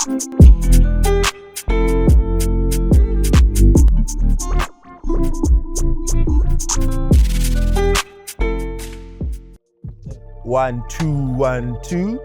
One, two, 1, 2.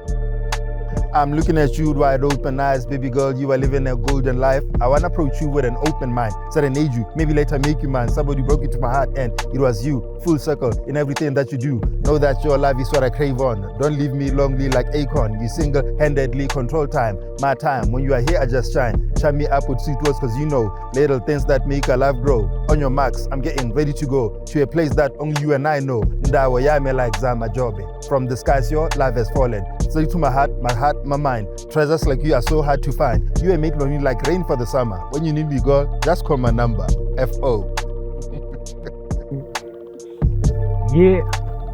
I'm looking at you with wide open eyes, baby girl. You are living a golden life. I want to approach you with an open mind. Serenade you, maybe later make you mine. Somebody broke into my heart and it was you. Full circle in everything that you do. Know that your love is what I crave on. Don't leave me lonely like Akon. You single-handedly control time. My time, when you are here, I just shine. Shine me up with sweet words, cause you know little things that make our love grow. On your marks, I'm getting ready to go to a place that only you and I know. Ndawo yame like Zama Jobe. From the skies, your love has fallen. So to my heart, my mind. Treasures like you are so hard to find. You and me lonely like rain for the summer. When you need me, girl, just call my number. FO. Yeah,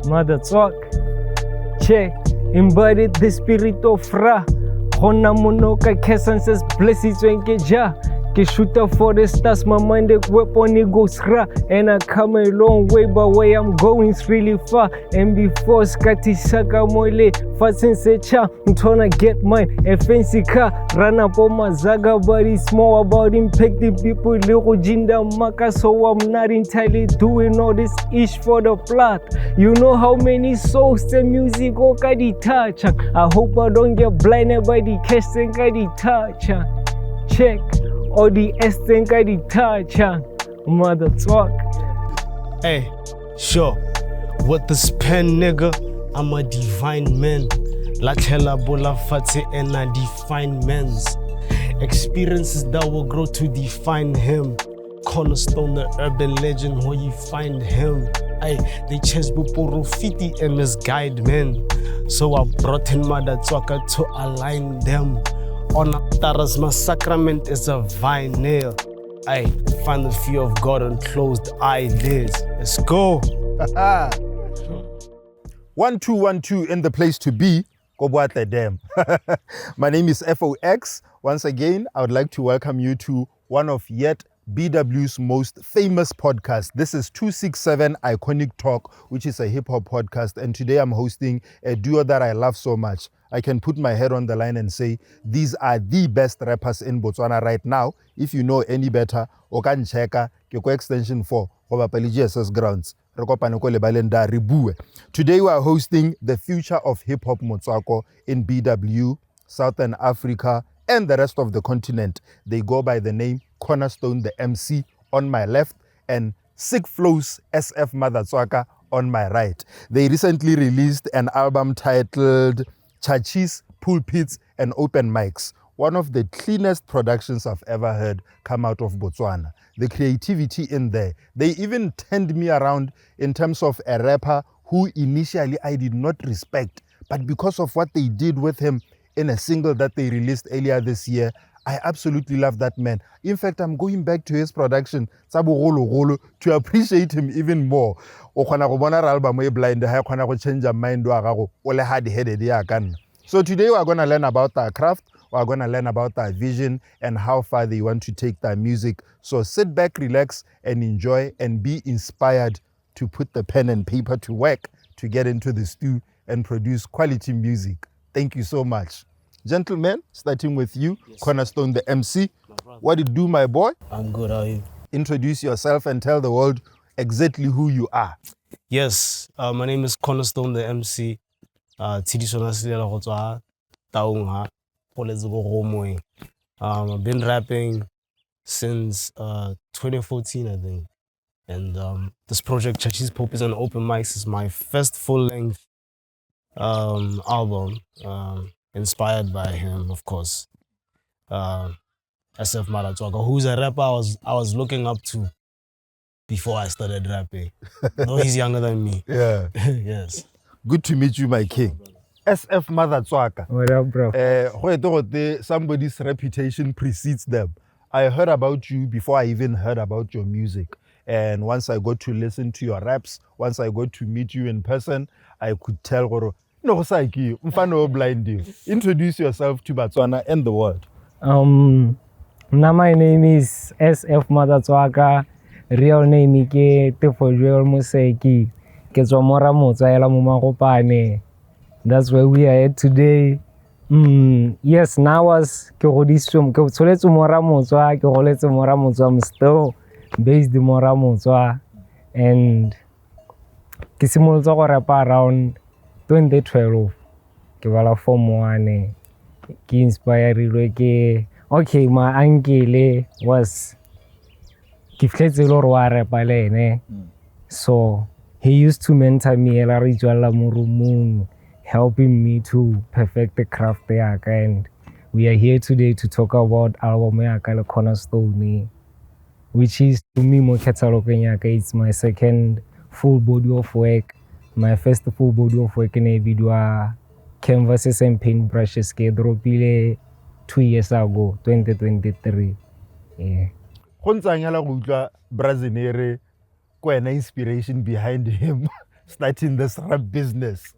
Madatswaka. Che, embodied the spirit of Ra. Hona monoka kesanses blessings when ja. Ke shooter for the stars, my mind the weapon it goes ra. And I come a long way, but where I'm going is really far. And before Skati Saka Mole, Fatsin Secha, I'm trying to get mine. A fancy car, run up on my Zaga, but it's more about impacting people. Little Jinda Maka, so I'm not entirely doing all this ish for the plot. You know how many souls the music okadi touch. I hope I don't get blinded by the cash and kadi touch. Check. All the estenka di tacha, Madatswaka. Hey, sure. With this pen, nigga, I'm a divine man. La tela bola fate and I define men's experiences that will grow to define him. Cornerstone, the urban legend where you find him. Hey, they chase Buporofiti and misguide men. So I brought in Madatswaka to align them. On Taras, my sacrament is a vinyl. I find the fear of God on closed eyelids. Let's go. 1, 2, 1, 2 in the place to be. Go what the damn. My name is FOX. Once again, I would like to welcome you to one of yet BW's most famous podcasts. This is 267 Iconic Talk, which is a hip-hop podcast. And today I'm hosting a duo that I love so much. I can put my head on the line and say, these are the best rappers in Botswana right now. If you know any better, okan cheka, ke extension 4, over GSS grounds. Today we are hosting the future of hip-hop Motswako in BW, Southern Africa, and the rest of the continent. They go by the name Cornerstone-The MC on my left and Sick Flows SF-Madatswaka on my right. They recently released an album titled Chachis, Pulpits Open Mics. One of the cleanest productions I've ever heard come out of Botswana. The creativity in there. They even turned me around in terms of a rapper who initially I did not respect, but because of what they did with him in a single that they released earlier this year, I absolutely love that man. In fact, I'm going back to his production to appreciate him even more. So today we are going to learn about their craft, we are going to learn about their vision and how far they want to take their music. So sit back, relax, and enjoy and be inspired to put the pen and paper to work to get into the stew and produce quality music. Thank you so much. Gentlemen, starting with you, yes. Cornerstone-The MC. No, what did you do, my boy? I'm good, how are you? Introduce yourself and tell the world exactly who you are. Yes, my name is Cornerstone-The MC. I've been rapping since 2014, I think. And this project, Chachis, Pulpits Open Mics, is my first full-length album. Inspired by him, of course. SF-Madatswaka, who's a rapper I was looking up to before I started rapping. No, he's younger than me. Yeah. Yes. Good to meet you, my king. SF-Madatswaka. What up, bro? Somebody's reputation precedes them. I heard about you before I even heard about your music. And once I got to listen to your raps, once I got to meet you in person, I could tell no, blind you. Introduce yourself to Botswana and the world. Now my name is SF-Madatswaka. Real name is Tefojuel Museki. That's where we are at today. Yes, now as ke godisitswe ke tsholetse mora motswa ke goletse mora motswa. I'm still based mora motswa, and ke simolotse go rapa around 2012 ke bala form 1 ke inspired ke okay my uncle was ke fitlhetse le gore wa rapa le ene, so he used to mentor me ela re itswalla mo roomong, helping me to perfect the craft yaka. And we are here today to talk about album yaka le Cornerstone, which is to me mo catalogeng yaka it's my second full body of work. My first full body of work in a video canvases and paintbrushes ke dropile 2 years ago, 2023. Yeah. Go ntsanyala go utlwa Brazinere kwena inspiration behind him starting this rap business.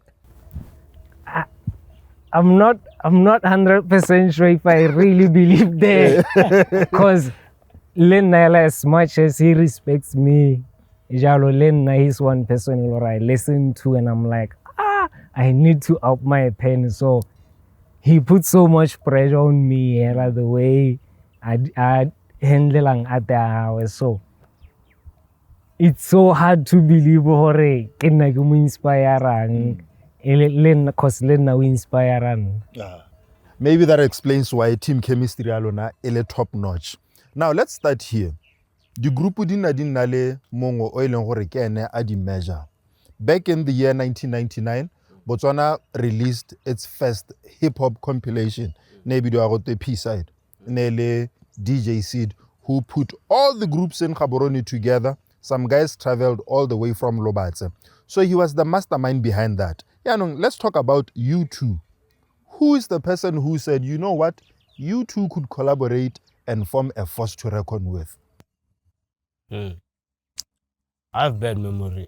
I'm not 100% sure if I really believe that, because Lenna, as much as he respects me, Jalo Lenna, he's one person who I listen to and I'm like, I need to up my pen. So he put so much pressure on me, the way I handle at the house. So it's so hard to believe hore ke nna ke mo inspirang. Cause Lenna we inspire. Maybe that explains why team chemistry alona ele top notch. Now let's start here. The group di na le mongo o eleng gore ke ene a di measure. Back in the year 1999, Botswana released its first hip-hop compilation, ne video a go P-side, ne le DJ Seed, who put all the groups in Gaborone together. Some guys traveled all the way from Lobatse. So he was the mastermind behind that. Yeah, no, let's talk about you two. Who is the person who said, you know what, you two could collaborate and form a force to reckon with? I have bad memory.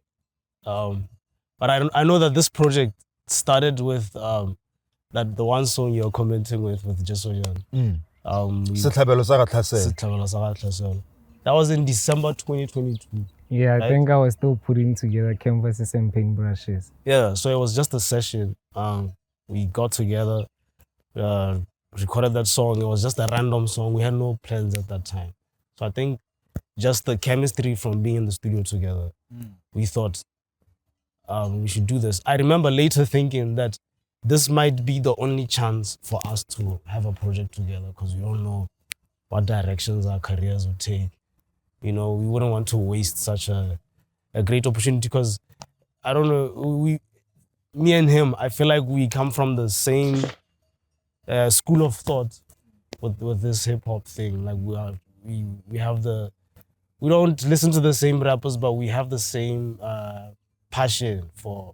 But I know that this project started with that the one song you're commenting with Jesojan. Setlhabelo sa Gatlhasela. Setlhabelo sa Gatlhasela. That was in December 2022. Yeah, right? I think I was still putting together canvases and paintbrushes. Yeah, so it was just a session. We got together, recorded that song. It was just a random song. We had no plans at that time. So I think just the chemistry from being in the studio together, we thought we should do this. I remember later thinking that this might be the only chance for us to have a project together, because we don't know what directions our careers would take. You know, we wouldn't want to waste such a great opportunity, because I don't know, me and him, I feel like we come from the same school of thought with this hip hop thing. Like we have we don't listen to the same rappers, but we have the same passion for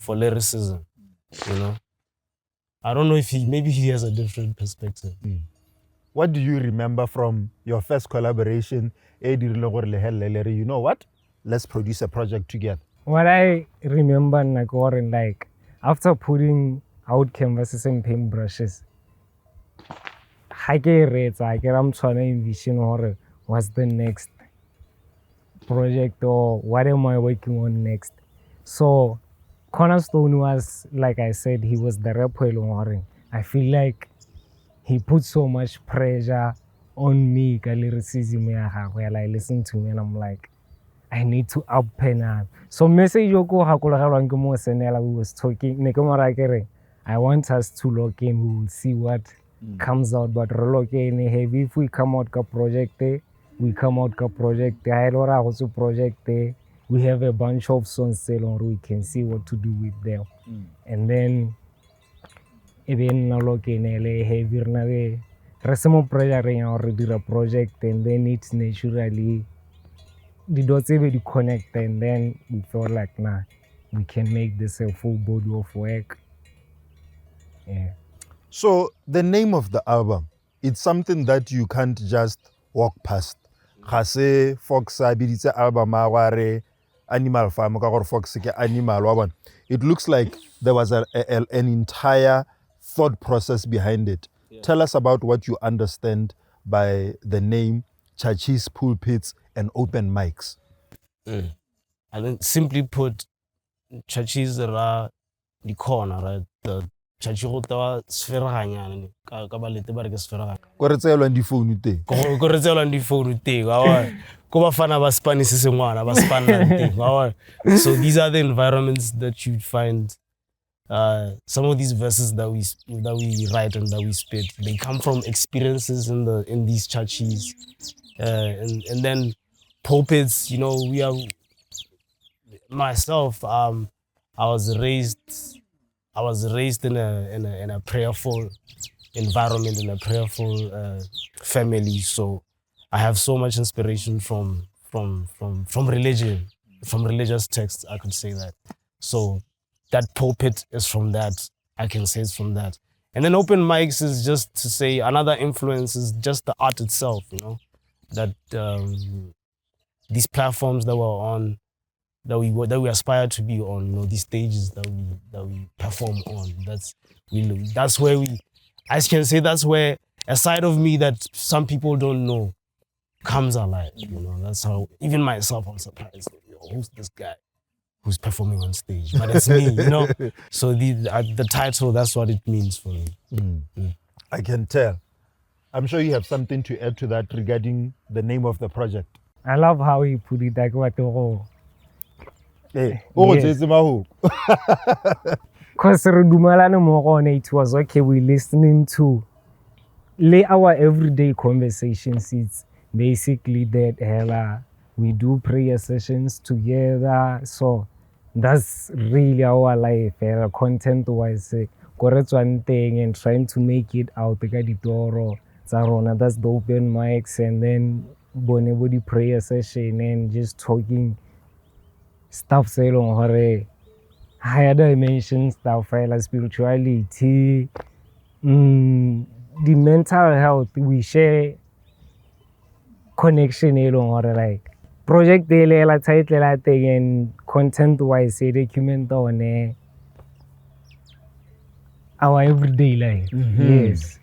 lyricism. You know, I don't know if maybe he has a different perspective. What do you remember from your first collaboration? You know what? Let's produce a project together. What I remember, like after putting out canvases and paintbrushes, I'm trying to envision what's the next project or what am I working on next. So Cornerstone was, like I said, he was the rapper. I feel like he put so much pressure on me. I listen to me and I'm like, I need to up pen. So message yoko we was talking. I want us to lock in. We will see what comes out. But if we come out ka project, we come out ka project. I also project. We have a bunch of songs still on. We can see what to do with them. And then even now look in LA heavy na resemo pressure or do a project, and then it's naturally the dots able to connect, and then we felt like we can make this a full body of work. Yeah. So the name of the album, it's something that you can't just walk past. Khase Fox biditse album a Animal Farm ka gore Fox ke animal wa bona. It looks like there was an entire thought process behind it. Yeah. Tell us about what you understand by the name Chachis, Pulpits, and Open Mics. I think simply put, Chachis are the corner, right? Chachi go tawa sferaganyana ka balete ba re ke sferaganya. Ko re tseelwang difounu teng. Ko re tseelwang difounu teng, wa bona. Ko ba fana ba Spanish sengwana, ba Spanland teng, wa bona. So these are the environments that you find. Some of these verses that we write and that we spit, they come from experiences in these chachis, and then pulpits. You know, we are myself. I was raised in a prayerful environment, in a prayerful family. So I have so much inspiration from religion, from religious texts. I could say that. So that pulpit is from that. I can say it's from that. And then open mics is just to say another influence is just the art itself, you know, that these platforms that we're on, that we aspire to be on, you know, these stages that we perform on. That's where I can say that's where a side of me that some people don't know comes alive. You know, that's how even myself I'm surprised. Who's this guy who's performing on stage? But it's me, you know. So the title, that's what it means for me. I can tell. I'm sure you have something to add to that regarding the name of the project. I love how he put it like what Hey, Yes. Because it was okay, we're listening to our everyday conversations. It's basically that hella we do prayer sessions together. So that's really our life, content wise. Correct one thing and trying to make it out. That's the open mics, and then body prayer session and just talking stuff higher dimension stuff, like spirituality, the mental health. We share connection like project la title la thing and content wise document on our everyday life. Yes.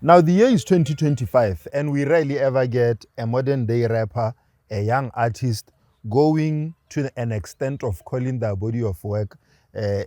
Now the year is 2025 and we rarely ever get a modern day rapper, a young artist, going to an extent of calling their body of work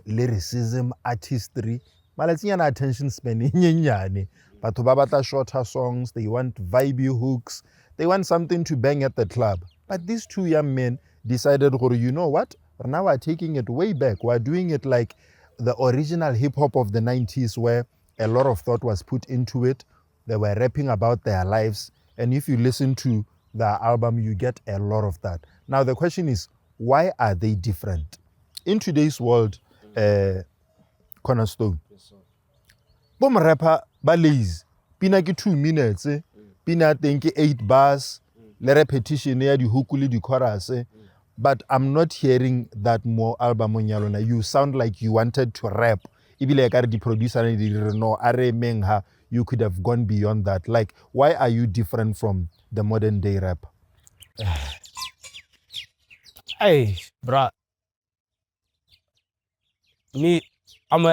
lyricism, artistry. Malatsinyana attention span nyenyane. Batho ba batla shorter songs, they want vibey hooks, they want something to bang at the club. But these two young men decided, you know what? Now we're taking it way back. We're doing it like the original hip hop of the 90s, where a lot of thought was put into it. They were rapping about their lives. And if you listen to the album, you get a lot of that. Now the question is, why are they different? In today's world, Cornerstone, bom rapper ba lazy, pina ke 2 minutes, pina teng ke 8 bars, le repetition ya di hook le di chorus, but I'm not hearing that more album on. You sound like you wanted to rap. Ibile ka re di producer di no are mengha, you could have gone beyond that. Like, why are you different from the modern day rap? Hey, bruh. Me, I'm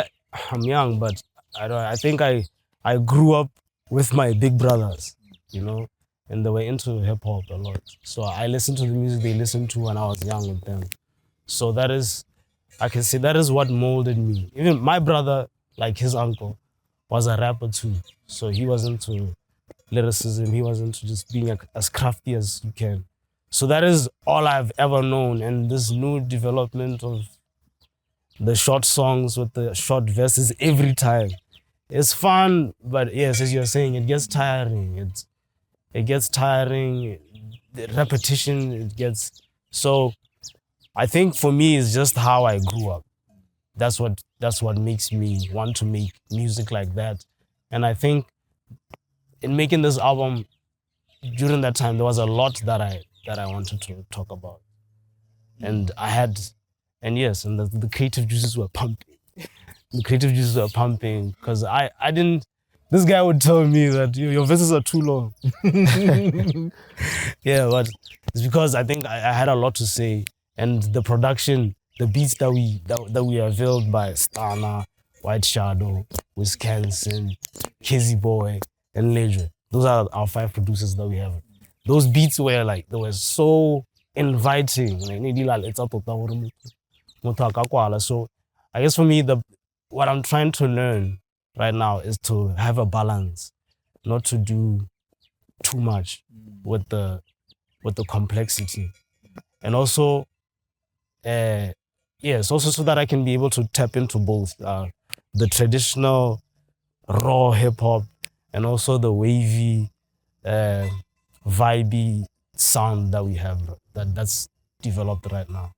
young, but I think I grew up with my big brothers, you know, and they were into hip hop a lot. So I listened to the music they listened to when I was young with them. So I can say that is what molded me. Even my brother, like his uncle, was a rapper too. So he was into lyricism. He was into just being as crafty as you can. So that is all I've ever known. And this new development of the short songs with the short verses every time, it's fun, but yes, as you're saying, it gets tiring. It gets tiring. The repetition, it gets so. I think for me, it's just how I grew up. That's what makes me want to make music like that. And I think in making this album, during that time, there was a lot that I wanted to talk about. And yes, and the creative juices were pumping. The creative juices were pumping because I didn't. This guy would tell me that your verses are too long. Yeah, but it's because I think I had a lot to say, and the production, the beats that we availed by Stana, White Shadow, Wisconsin, Kizzy Boy, and Ledger. Those are our 5 producers that we have. Those beats were so inviting. So I guess for me, what I'm trying to learn right now is to have a balance, not to do too much with the complexity, and also, yes, also so that I can be able to tap into both the traditional raw hip hop and also the wavy, vibey sound that we have that's developed right now.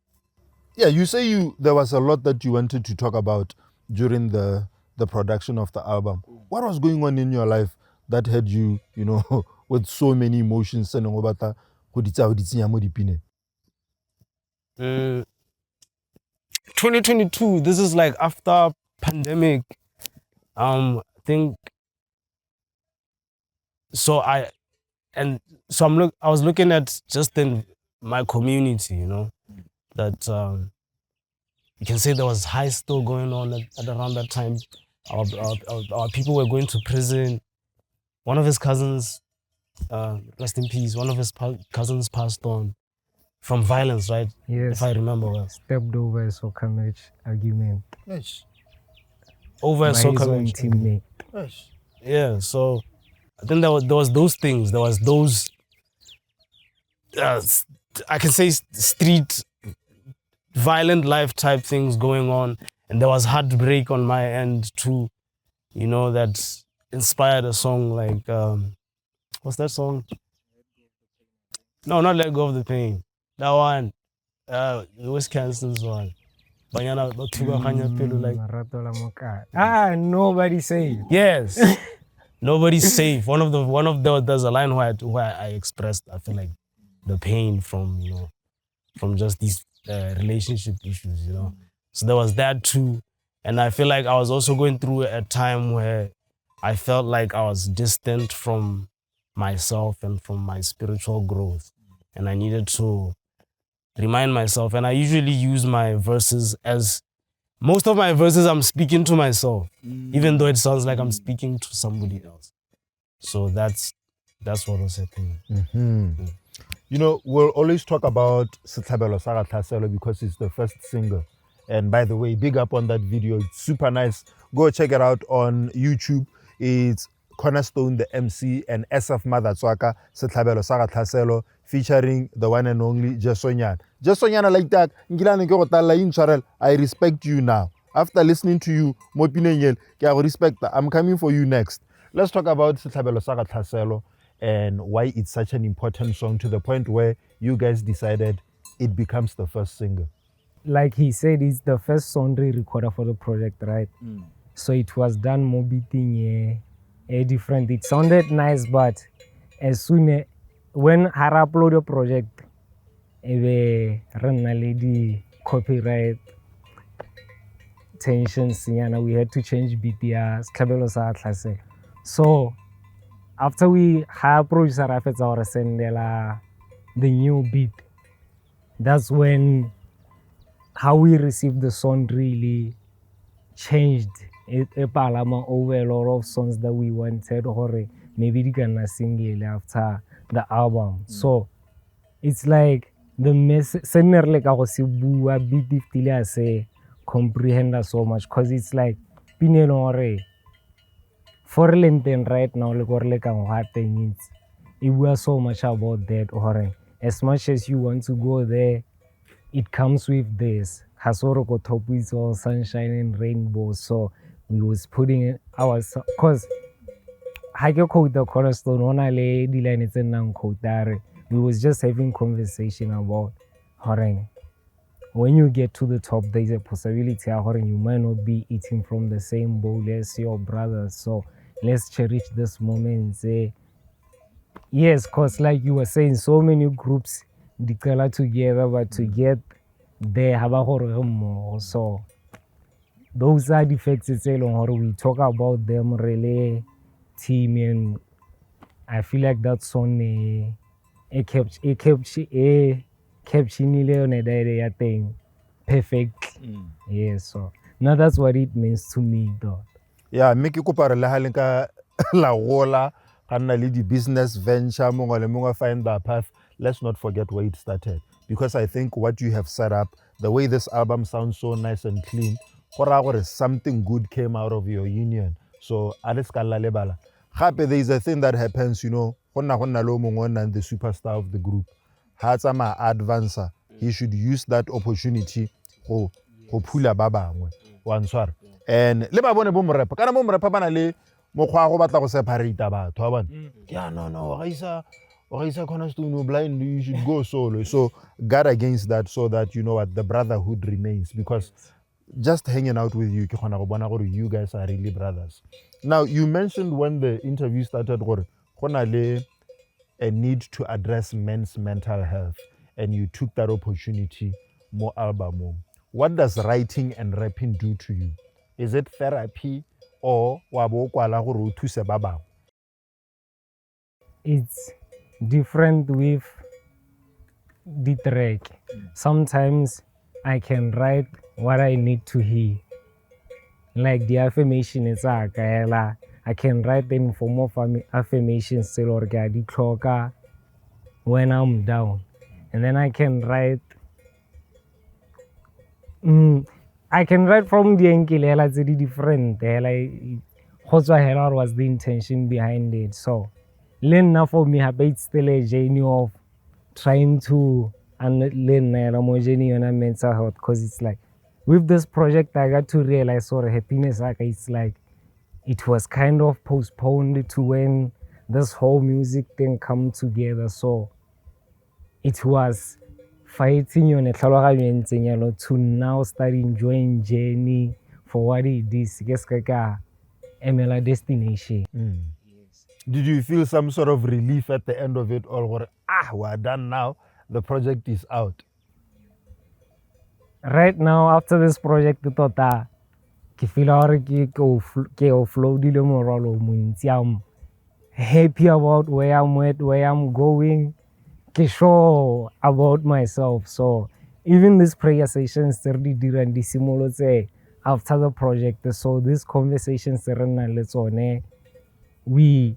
Yeah, you say there was a lot that you wanted to talk about during the production of the album. What was going on in your life that had you, with so many emotions? 2022, this is like after pandemic. I think so. I was looking at just in my community, that you can say there was high still going on at around that time. Our people were going to prison. One of his cousins, rest in peace, one of his cousins passed on from violence, right? Yes. If I remember well. Stepped over a soccer match argument. Yes. Over a soccer match. Teammate. Yes. Yeah, so I think there was those things. There was those, I can say, street violent life type things going on. And there was heartbreak on my end too, that inspired a song like, what's that song? No, not Let Go of the Pain. That one, the Wisconsin's one. Nobody's safe. Yes. Nobody's safe. There's a line where I expressed, I feel like, the pain from just these relationship issues, So there was that too. And I feel like I was also going through a time where I felt like I was distant from myself and from my spiritual growth. And I needed to remind myself. And I usually use my verses as, most of my verses I'm speaking to myself, even though it sounds like I'm speaking to somebody else. So that's what was happening. Mm-hmm. We'll always talk about Setlhabelo sa Gatlhaselo because it's the first single. And by the way, big up on that video. It's super nice. Go check it out on YouTube. It's Cornerstone-The MC and SF-Madatswaka, Setlhabelo sa Gatlhaselo, featuring the one and only Jesonyana. Jesonyana like that. I respect you now. After listening to you, I respect that. I'm coming for you next. Let's talk about Setlhabelo sa Gatlhaselo and why it's such an important song to the point where you guys decided it becomes the first single. Like he said, it's the first song we recorded for the project, right? So it was done more beating different. It sounded nice, but as soon when I upload the project, we run a lady copyright tensions, we had to change beat Setlhabelo sa Gatlhaselo. So after we have producer Phatsimo send the new beat, that's when how we received the song really changed. It over a lot of songs that we wanted, or maybe they can sing after the album. So it's like the message, like I beat if say comprehend so much, because it's like pinelore for lengthen right now, like it was so much about that, or as much as you want to go there, it comes with this. Hasoroko top is all sunshine and rainbow. So we was putting our, cause Hage code the cornerstone on a lady line it's a code there. We was just having conversation about horeng. When you get to the top, there's a possibility horeng you might not be eating from the same bowl as your brother. So let's cherish this moment and say yes, cause like you were saying, so many groups declare together, but to get there, so those side effects we talk about them really team, and I feel like that song caption thing perfect. Yeah, so now that's what it means to me though. Yeah, make you compare la gola kana le business venture mongwe find their path. Let's not forget where it started, because I think what you have set up, the way this album sounds so nice and clean, something good came out of your union. So there is a thing that happens, you know, the superstar of the group. My advancer, he should use that opportunity to pull a baba. And le ba bone bo morepa kana mo morepa bana le mokgwa go batla go separate batho ba bona yeah no ga isa Cornerstone blind, you should go solo. So guard against that so that you know what the brotherhood remains, because just hanging out with you ke khona go bona gore you guys are really brothers. Now you mentioned when the interview started gore gona le a need to address men's mental health, and you took that opportunity more album. What does writing and rapping do to you? Is it therapy or It's different with the track. Sometimes I can write what I need to hear. Like the affirmation is I can write in form of affirmations still or the when I'm down. And then I can write from the angle it's different. What was the intention behind it? So learn for me it's still a journey of trying to learn more journey on mental health, because it's like with this project I got to realize sort of happiness it's like it was kind of postponed to when this whole music thing come together. So it was fighting on a to now start enjoying journey for what it is. MLA destination. Did you feel some sort of relief at the end of it, or we're done now, the project is out? Right now, after this project, I feel I'm happy about where I'm at, where I'm going, sure about myself. So even this prayer sessions after the project, so these conversations we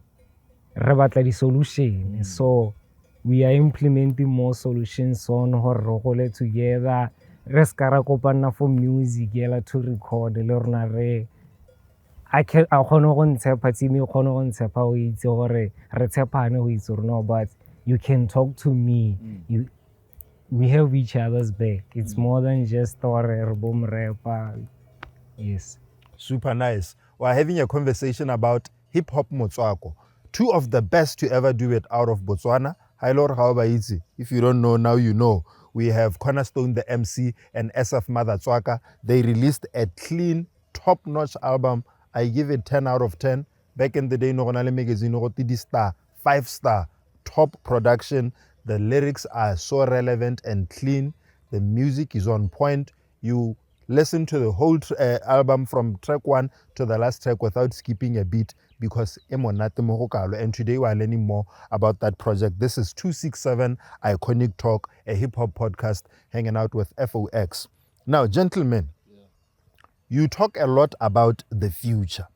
rebatla the solution. So we are implementing more solutions on horror together. Reskara kopana for music to record le I khono go ntsha Phatsimo khono go ntsha pa o itse gore re tshepane go itse no, but you can talk to me. We have each other's back. It's more than just our boom rapper. Yes. Super nice. We're having a conversation about HipHopBOOTH, two of the best to ever do it out of Botswana. Hi Lord, if you don't know, now you know. We have Cornerstone-The MC and SF-Madatswaka. They released a clean, top-notch album. I give it 10 out of 10. Back in the day, magazine, 5-star, top production. The lyrics are so relevant and clean. The music is on point. You listen to the whole album from track 1 to the last track without skipping a beat, because and today we're learning more about that project. This is 267 Iconic Talk, a hip-hop podcast hanging out with FOX. Now, gentlemen, you talk a lot about the future.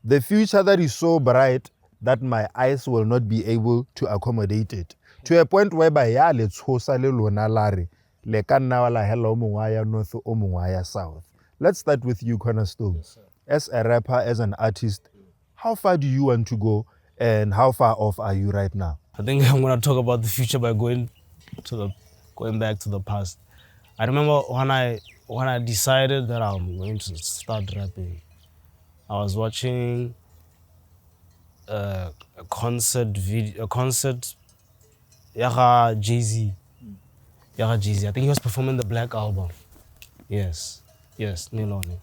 The future that is so bright that my eyes will not be able to accommodate it. To a point whereby let's hosa le lona lare le ka nna wala hela o mongwe ya north o mongwe ya south. Let's start with you, Cornerstone. Yes, as a rapper, as an artist, how far do you want to go, and how far off are you right now? I think I'm gonna talk about the future by going back to the past. I remember when I decided that I'm going to start rapping, I was watching a concert Jay-Z. I think he was performing the Black Album. Yes, Nilone.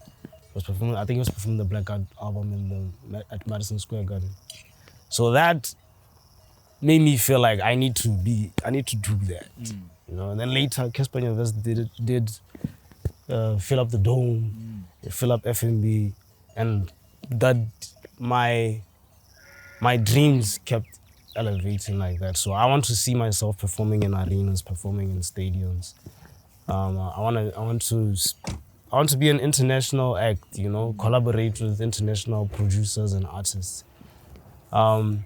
I think he was performing the Black Album at Madison Square Garden. So that made me feel like I need to do that. You know, and then later Casper University did fill up the Dome, fill up FMB, and that my dreams kept elevating like that. So I want to see myself performing in arenas, performing in stadiums. I want to be an international act, you know, collaborate with international producers and artists. I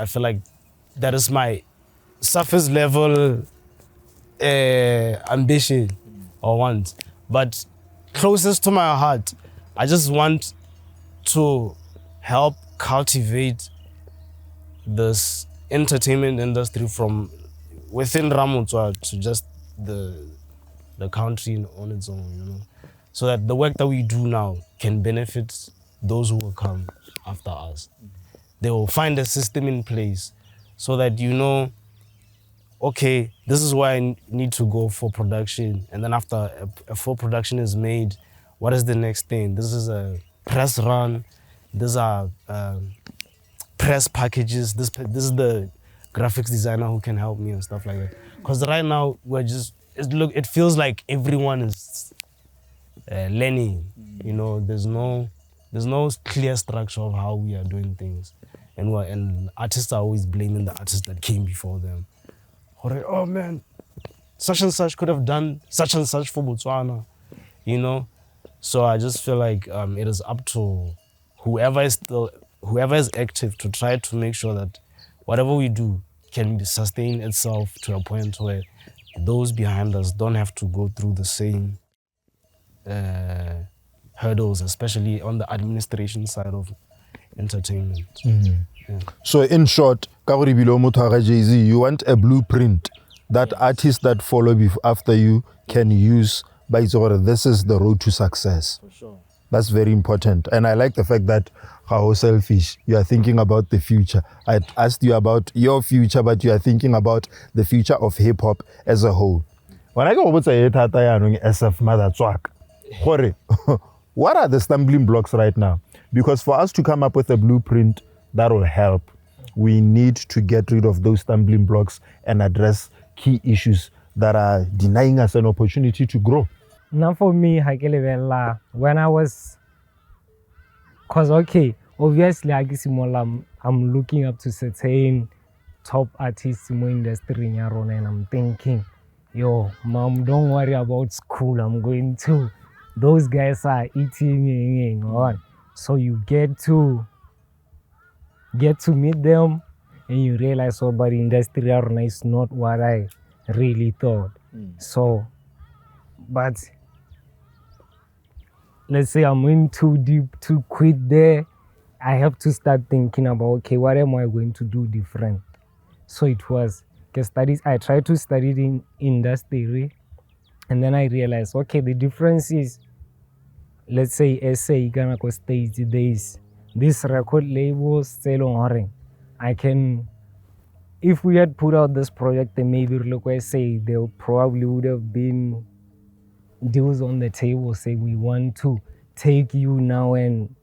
feel like that is my surface level ambition or want. But closest to my heart, I just want to help cultivate this entertainment industry from within Ramotswa to just the country on its own, you know, so that the work that we do now can benefit those who will come after us. They will find a system in place so that, you know, okay, this is where I need to go for production. And then after a full production is made, what is the next thing? This is a press run. These are press packages. This is the graphics designer who can help me and stuff like that. Because right now, it feels like everyone is learning. You know, there's no clear structure of how we are doing things. And artists are always blaming the artists that came before them. Oh man, such and such could have done such and such for Botswana, you know? So I just feel like it is up to whoever is active to try to make sure that whatever we do can sustain itself to a point where those behind us don't have to go through the same hurdles, especially on the administration side of entertainment. Yeah. So in short, Jay-Z, you want a blueprint that artists that follow after you can use by this is the road to success. For sure. That's very important. And I like the fact that how selfish, you are thinking about the future. I asked you about your future, but you are thinking about the future of hip-hop as a whole. When I go over to SF-Madatswaka, what are the stumbling blocks right now? Because for us to come up with a blueprint that will help, we need to get rid of those stumbling blocks and address key issues that are denying us an opportunity to grow. Now for me, when I was, cause okay, obviously I'm looking up to certain top artists in the industry and I'm thinking, yo, mom, don't worry about school, I'm going to. Those guys are eating on. So you get to meet them and you realize, oh, but industry is not what I really thought. So, but let's say I'm in too deep to quit there. I have to start thinking about, okay, what am I going to do different? So it was studies. I tried to study in industry, and then I realized, okay, the difference is, let's say SA Ghana States, there is this record label selling. I can, if we had put out this project, then maybe look, I say there probably would have been deals on the table saying we want to take you now and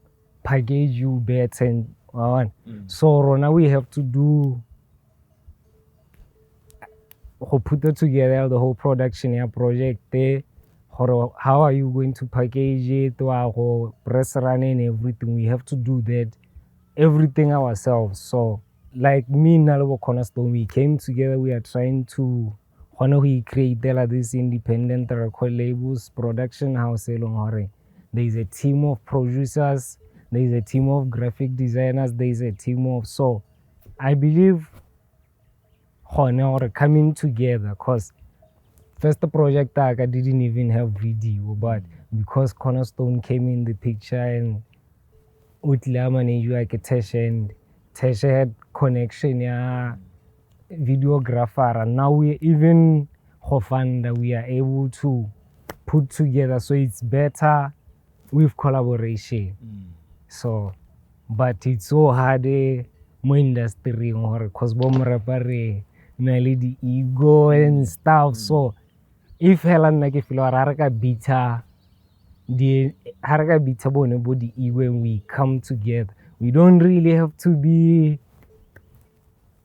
package you better and on. So now we have to do put it together, the whole production project there. How are you going to package it, or press running everything? We have to do that everything ourselves. So like me and Nalabo Cornerstone, we came together. We are trying to create this independent record labels, production house. There is a team of producers, there is a team of graphic designers, there is a team of, so I believe coming together, because first project I didn't even have video, but because Cornerstone came in the picture and Utla managed like a Tesha, and Tesha had connection, yeah, videographer, and now we even that we are able to put together, so it's better with collaboration. So, but it's so hard more industry because the ego and stuff. So if Helen like if you are haraka bita body ego and we come together, we don't really have to be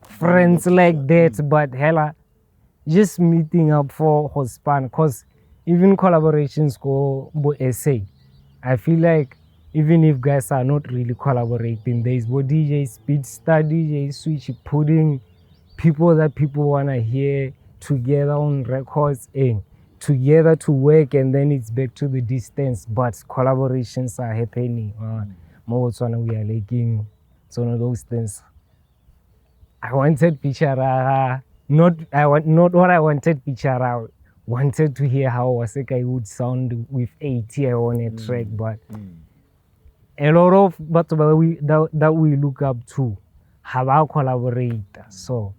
friends like that, but hella just meeting up for Hospan, because even collaborations go essay. I feel like even if guys are not really collaborating, there is DJ speed study, DJ switch, putting people that people wanna hear together on records and together to work, and then it's back to the distance, but collaborations are happening. We are liking some of those things. I wanted picture not what I wanted picture out. wanted to hear how Waseka would sound with ATI on a track, but a lot of that we look up to have our collaborator. So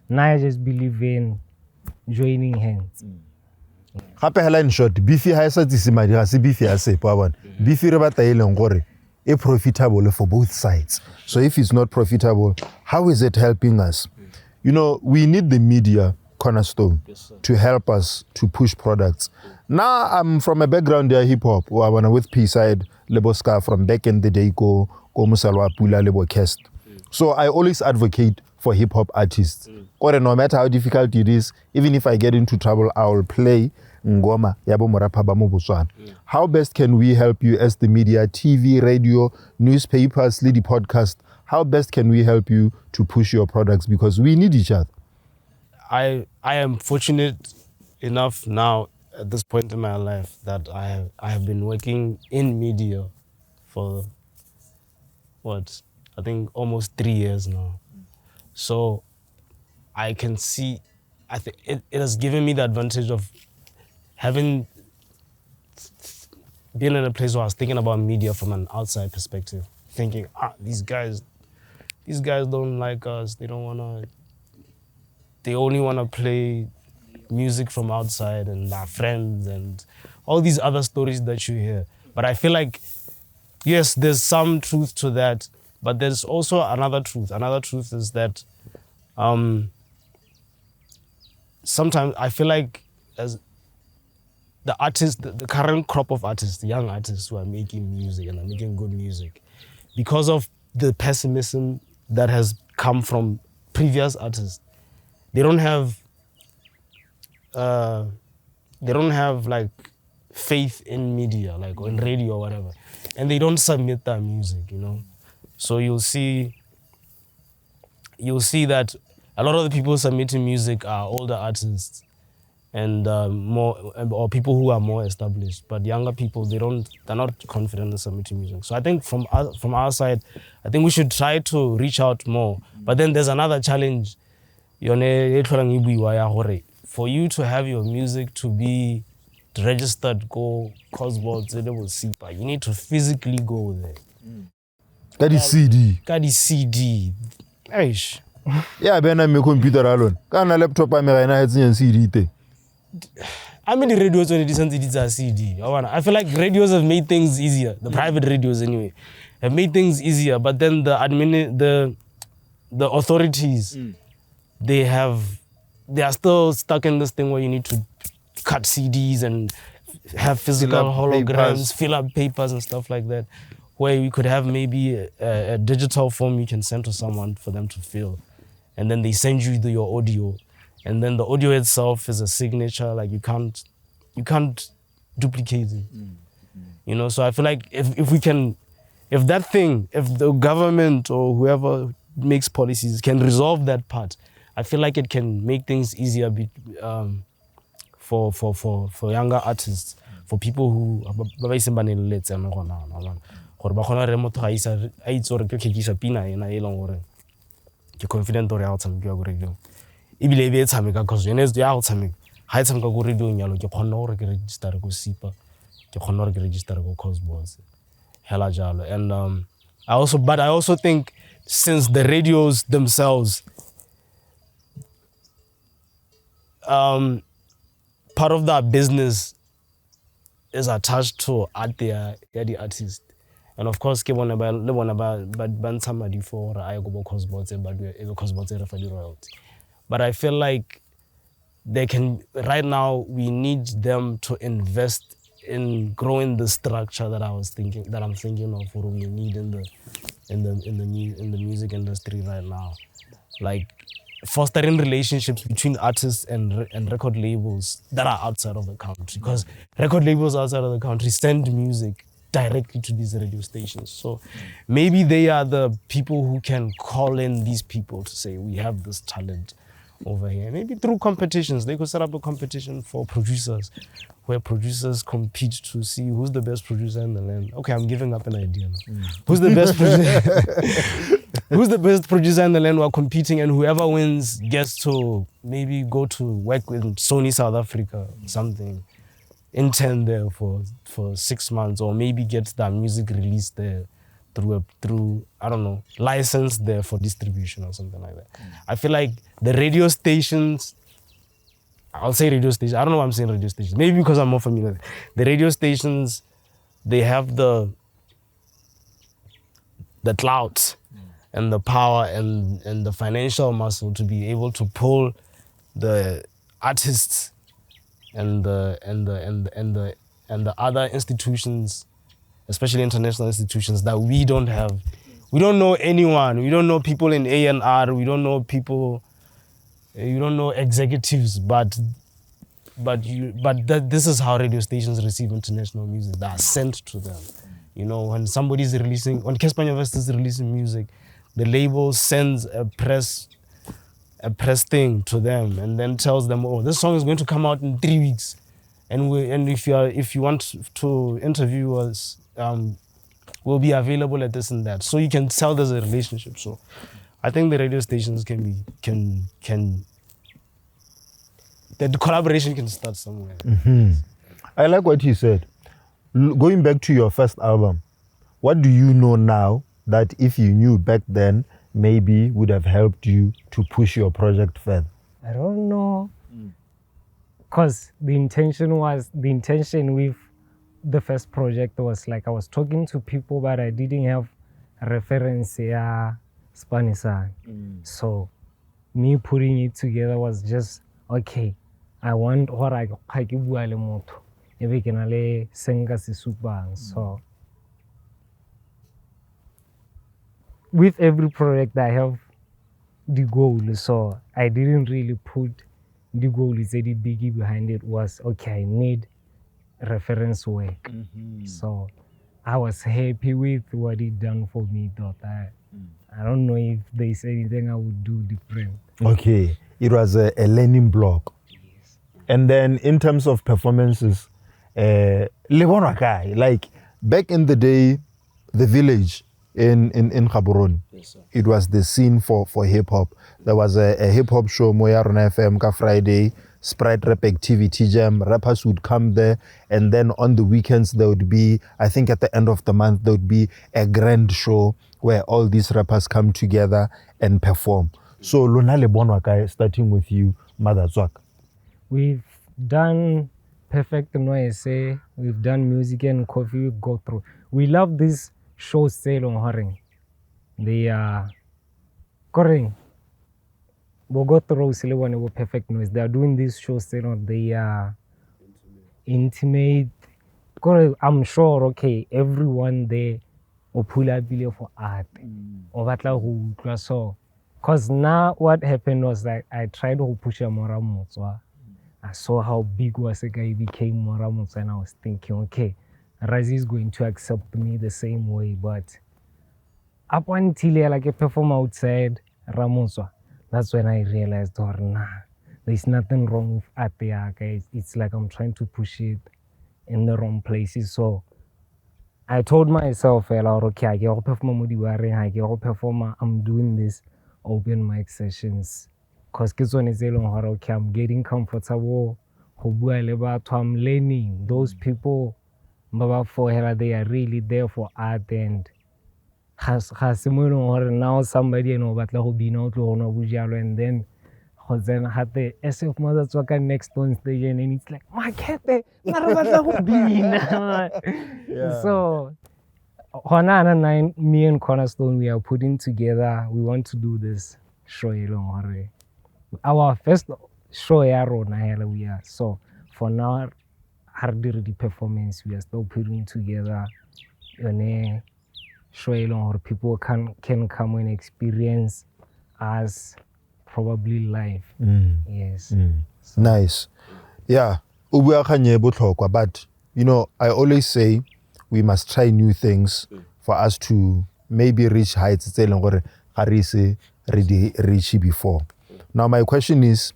now I just believe in joining hands. Gape hela in short, beefy ha sa tsise madi ga se beefy ya sepo a bona. Beefy re batla e leng gore e profitable for both sides. So if it's not profitable, how is it helping us? You know, we need the media Cornerstone to help us to push products. Now I'm from a background there hip hop, or I wanna with P-side Leboska from back in the day go Musalwa Pula Lebo Cast. So I always advocate for hip hop artists. Or no matter how difficult it is, even if I get into trouble, I will play Ngoma Yabo Morapa Bamu Botswana. How best can we help you as the media, TV, radio, newspapers, Lady podcast? How best can we help you to push your products? Because we need each other. I am fortunate enough now at this point in my life that I have been working in media for I think almost 3 years now. So I can see, I think it has given me the advantage of having been in a place where I was thinking about media from an outside perspective, thinking, these guys don't like us. They only want to play music from outside and our friends and all these other stories that you hear. But I feel like, yes, there's some truth to that, but there's also another truth. Another truth is that sometimes I feel like as the artists, the current crop of artists, the young artists who are making music and are making good music, because of the pessimism that has come from previous artists, they don't have like faith in media, like on radio or whatever, and they don't submit their music, you know. So you'll see that a lot of the people submitting music are older artists and or people who are more established. But younger people, they're not confident in submitting music. So I think from our side, I think we should try to reach out more. But then there's another challenge. For you to have your music to be registered, go Cosboards, you need to physically go there. Got the CD. Got the CD. Eish. Yeah, ben I'm a computer alone. Can a laptop I may have CD. I mean, the radios already sent it as CD. I feel like radios have made things easier. The private radios, anyway, have made things easier. But then the authorities, they are still stuck in this thing where you need to cut CDs and have physical holograms, fill up papers and stuff like that, where you could have maybe a digital form you can send to someone for them to fill. And then they send you your audio. And then the audio itself is a signature, like you can't duplicate it. You know, so I feel like if the government or whoever makes policies can resolve that part, I feel like it can make things easier for younger artists, for people who confident or out some radio. Ibile be tshameka because you know ya go tshameka ha e tshameka go radio nyalo ke khona gore ke register go sipa ke khona gore ke register go Cosboards hela jalo. And I also think since the radios themselves part of that business is attached to art the artist. And of course, ke bona ba ntshamadi for I go Cosboards but Cosboards re fa di royalty. But I feel like right now we need them to invest in growing the structure that I'm thinking of what we need in the music industry right now. Like fostering relationships between artists and record labels that are outside of the country, because record labels outside of the country send music directly to these radio stations. So maybe they are the people who can call in these people to say, we have this talent. over here. Maybe through competitions, they could set up a competition for producers where producers compete to see who's the best producer in the land. Okay, I'm giving up an idea now. Who's the best producer? Who's the best producer in the land while competing, and whoever wins gets to maybe go to work with Sony South Africa or something, intern there for 6 months, or maybe gets their music released there through I don't know, license there for distribution or something like that. I feel like the radio stations, I'll say radio stations, I don't know why I'm saying radio stations, maybe because I'm more familiar with it. The radio stations, they have the clout and the power and the financial muscle to be able to pull the artists and the other institutions, especially international institutions, that we don't have. We don't know anyone. We don't know people in A&R. We don't know people. You don't know executives, but this is how radio stations receive international music. That are sent to them. You know, when somebody's releasing, when Casper University is releasing music, the label sends a press thing to them and then tells them, oh, this song is going to come out in 3 weeks, and if you want to interview us, we'll be available at this and that. So you can tell there's a relationship. So I think the radio stations the collaboration can start somewhere. Mm-hmm. I like what you said. Going back to your first album, what do you know now that if you knew back then, maybe would have helped you to push your project further? I don't know. Because the intention with the first project was like I was talking to people, but I didn't have a reference Spanish. So me putting it together was just, okay, I want what I bua le motho e be ke na le senga se supang. So with every project I have the goal, so I didn't really put the goal the biggie behind it. Was okay, I need reference work. So I was happy with what it done for me. I don't know if there's anything I would do different. Okay, it was a learning block. Yes. And then in terms of performances, like back in the day, the village in Gaborone, yes, it was the scene for hip hop. There was a hip hop show, Moya Rona FM ka Friday, Sprite Rap Activity Jam. Rappers would come there, and then on the weekends there would be, I think at the end of the month, there would be a grand show where all these rappers come together and perform. So Lona le bonwa kae, starting with you, Madatswaka. We've done Perfect Noise, we've done Music and Coffee, we go through. We love these shows sale on Haring. They are Koring. We go through Silwan with Perfect Noise. They are doing this show sale on, they are intimate. I'm sure, okay, everyone there will pull up for art. So, because now what happened was that I tried to push a Moramutwa. I saw how big was a guy became Moramutwa, and I was thinking, okay, Razi is going to accept me the same way. But up until I perform outside Ramutwa, that's when I realized, oh, nah, there's nothing wrong with art. It's like I'm trying to push it in the wrong places. So I told myself, okay, I can perform, I'm doing this open mic sessions. Because okay, I'm getting comfortable. I'm learning. Those people, they are really there for art. And now somebody and then had the SF-Madatswaka next on stage, and it's like, my cat, so me and Cornerstone, we are putting together, we want to do this show. Our first show we are. So for now, the performance, we are still putting together show or people can come and experience us probably live. Yes. So. Nice. Yeah. But you know, I always say we must try new things for us to maybe reach heights reach before. Now my question is,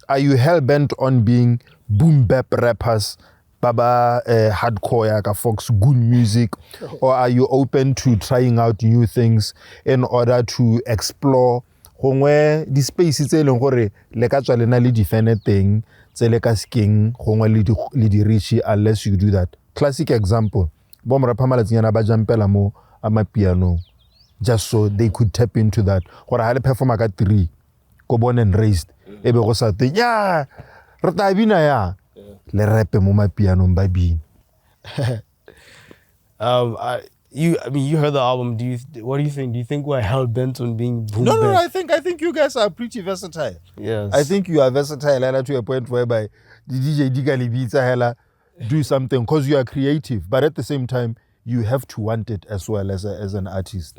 are you hell-bent on being boom bap rappers, baba hardcore yaka Fox good music, or are you open to trying out new things in order to explore gongwe di spaces tse leng gore le ka tswa lena le define thing tse le ka sking gongwe le di reach unless you do that? Classic example, bo mrapa malatsinyana ba jampela mo amapiano just so they could tap into that gore ha le performa ka 3 go born and raised ebe go sa te ya re ta bina ya le rap mo mapiano ba bina. I mean, you heard the album. What do you think? Do you think we're hell bent on being boom bap? No. I think you guys are pretty versatile. Yes. I think you are versatile to a point whereby the DJ Digali beats hella do something because you are creative, but at the same time you have to want it as well as an artist.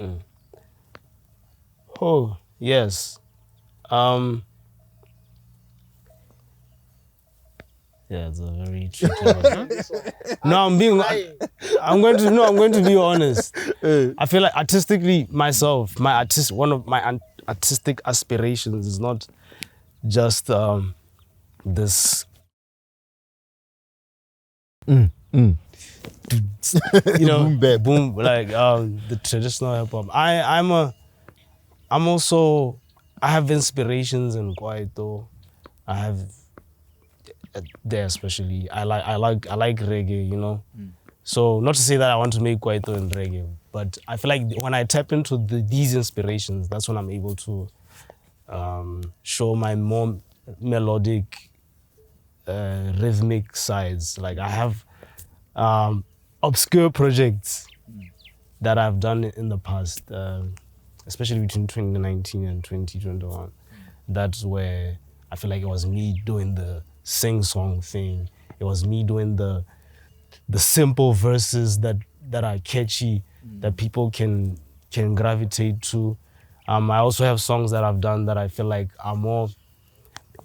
Oh yes. Yeah, it's a very tricky one. No, I'm going to be honest. I feel like artistically myself, one of my artistic aspirations is not just this you know, boom, like the traditional hip hop. I have inspirations in Kwaito. I have there especially. I like reggae, you know. So not to say that I want to make Kwaito and reggae, but I feel like when I tap into these inspirations, that's when I'm able to show my more melodic, rhythmic sides. Like I have obscure projects that I've done in the past, especially between 2019 and 2021. That's where I feel like it was me doing the sing-song thing. It was me doing the simple verses that are catchy, that people can gravitate to. I also have songs that I've done that I feel like are more,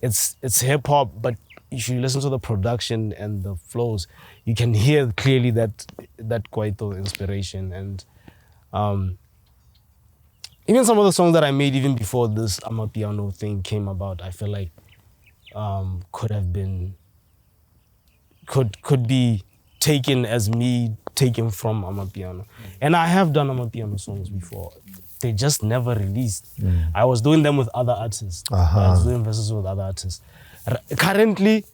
it's hip-hop, but if you listen to the production and the flows, you can hear clearly that Kwaito inspiration. And even some of the songs that I made even before this Amapiano thing came about, I feel like could be taken as me taken from Amapiano. And I have done Amapiano songs before. They just never released. I was doing them with other artists. I was doing verses with other artists. Currently,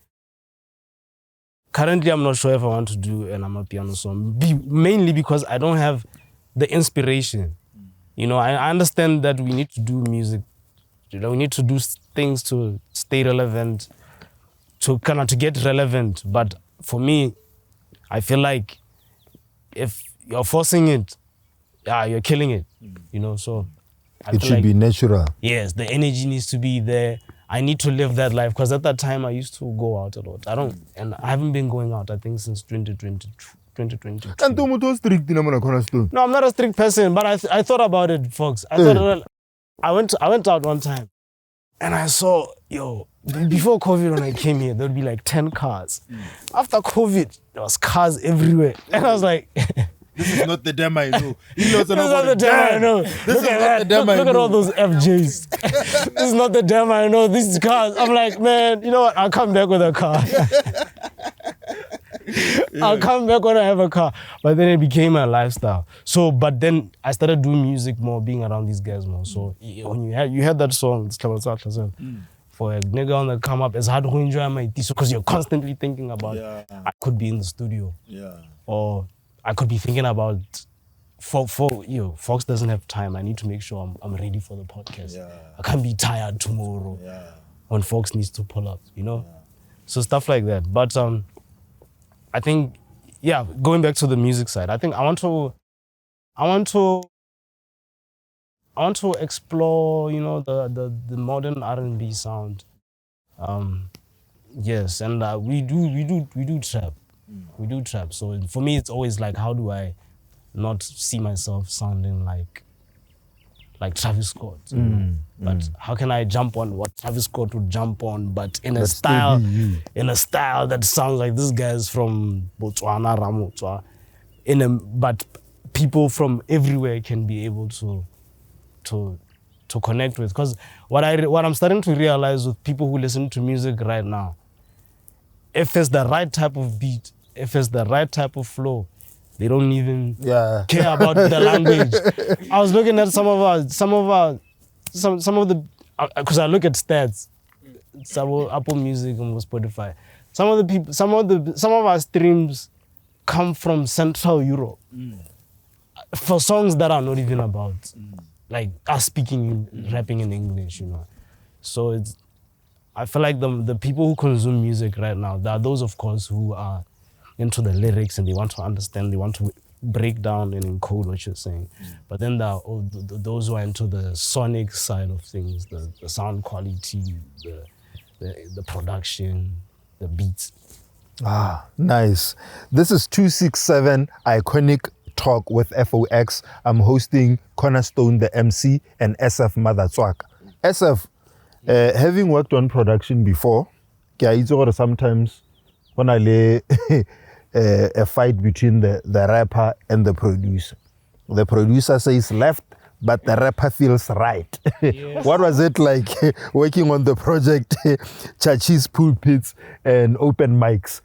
I'm not sure if I want to do an Amapiano song, mainly because I don't have the inspiration. You know, I understand that we need to do music. You know, we need to do things to stay relevant, to get relevant. But for me, I feel like if you're forcing it, you're killing it. You know, so it should be natural. Yes, the energy needs to be there. I need to live that life because at that time I used to go out a lot. I haven't been going out, I think, since 2022. And you strict in Cornerstone? No, I'm not a strict person, but I thought about it, folks. I went out one time and I saw, before COVID when I came here, there would be like 10 cars. After COVID, there was cars everywhere. And I was like, this is not the damn I know. This is not the damn I know. Look at that. Look at all those FJs. This is not the damn I know. This is cars. I'm like, man, you know what? I'll come back with a car. I'll come back when I have a car. But then it became a lifestyle. So, but then I started doing music more, being around these guys more. So when you had that song, for a nigga on the come up, it's hard to enjoy my teeth because you're constantly thinking about, I could be in the studio. Or I could be thinking about, Fox doesn't have time. I need to make sure I'm ready for the podcast. I can't be tired tomorrow when Fox needs to pull up, you know? So stuff like that. But I think, going back to the music side, I think I want to explore, you know, the modern R&B sound. Yes, and we do trap. We do trap. So for me, it's always like, how do I not see myself sounding like Travis Scott? But how can I jump on what Travis Scott would jump on, but in a style that sounds like this guy's from Botswana, Ramotswa. But people from everywhere can be able to to connect with. Because what I'm starting to realize with people who listen to music right now, if it's the right type of beat, if it's the right type of flow, they don't even care about the language. I was looking at some of the, because I look at stats, Apple Music and Spotify. Some of our streams come from Central Europe for songs that are not even about like us rapping in English, you know. So I feel like the people who consume music right now, there are those, of course, who are into the lyrics and they want to understand, they want to break down and encode what you're saying. But then there are those who are into the sonic side of things, the sound quality, the production, the beats. Ah, nice. This is 267 Iconic Talk with FOX. I'm hosting Cornerstone-The MC and SF-Madatswaka. SF, having worked on production before, sometimes when I lay a fight between the rapper and the producer. The producer says left, but the rapper feels right. Yes. What was it like working on the project Chachis, Pulpits and Open Mics?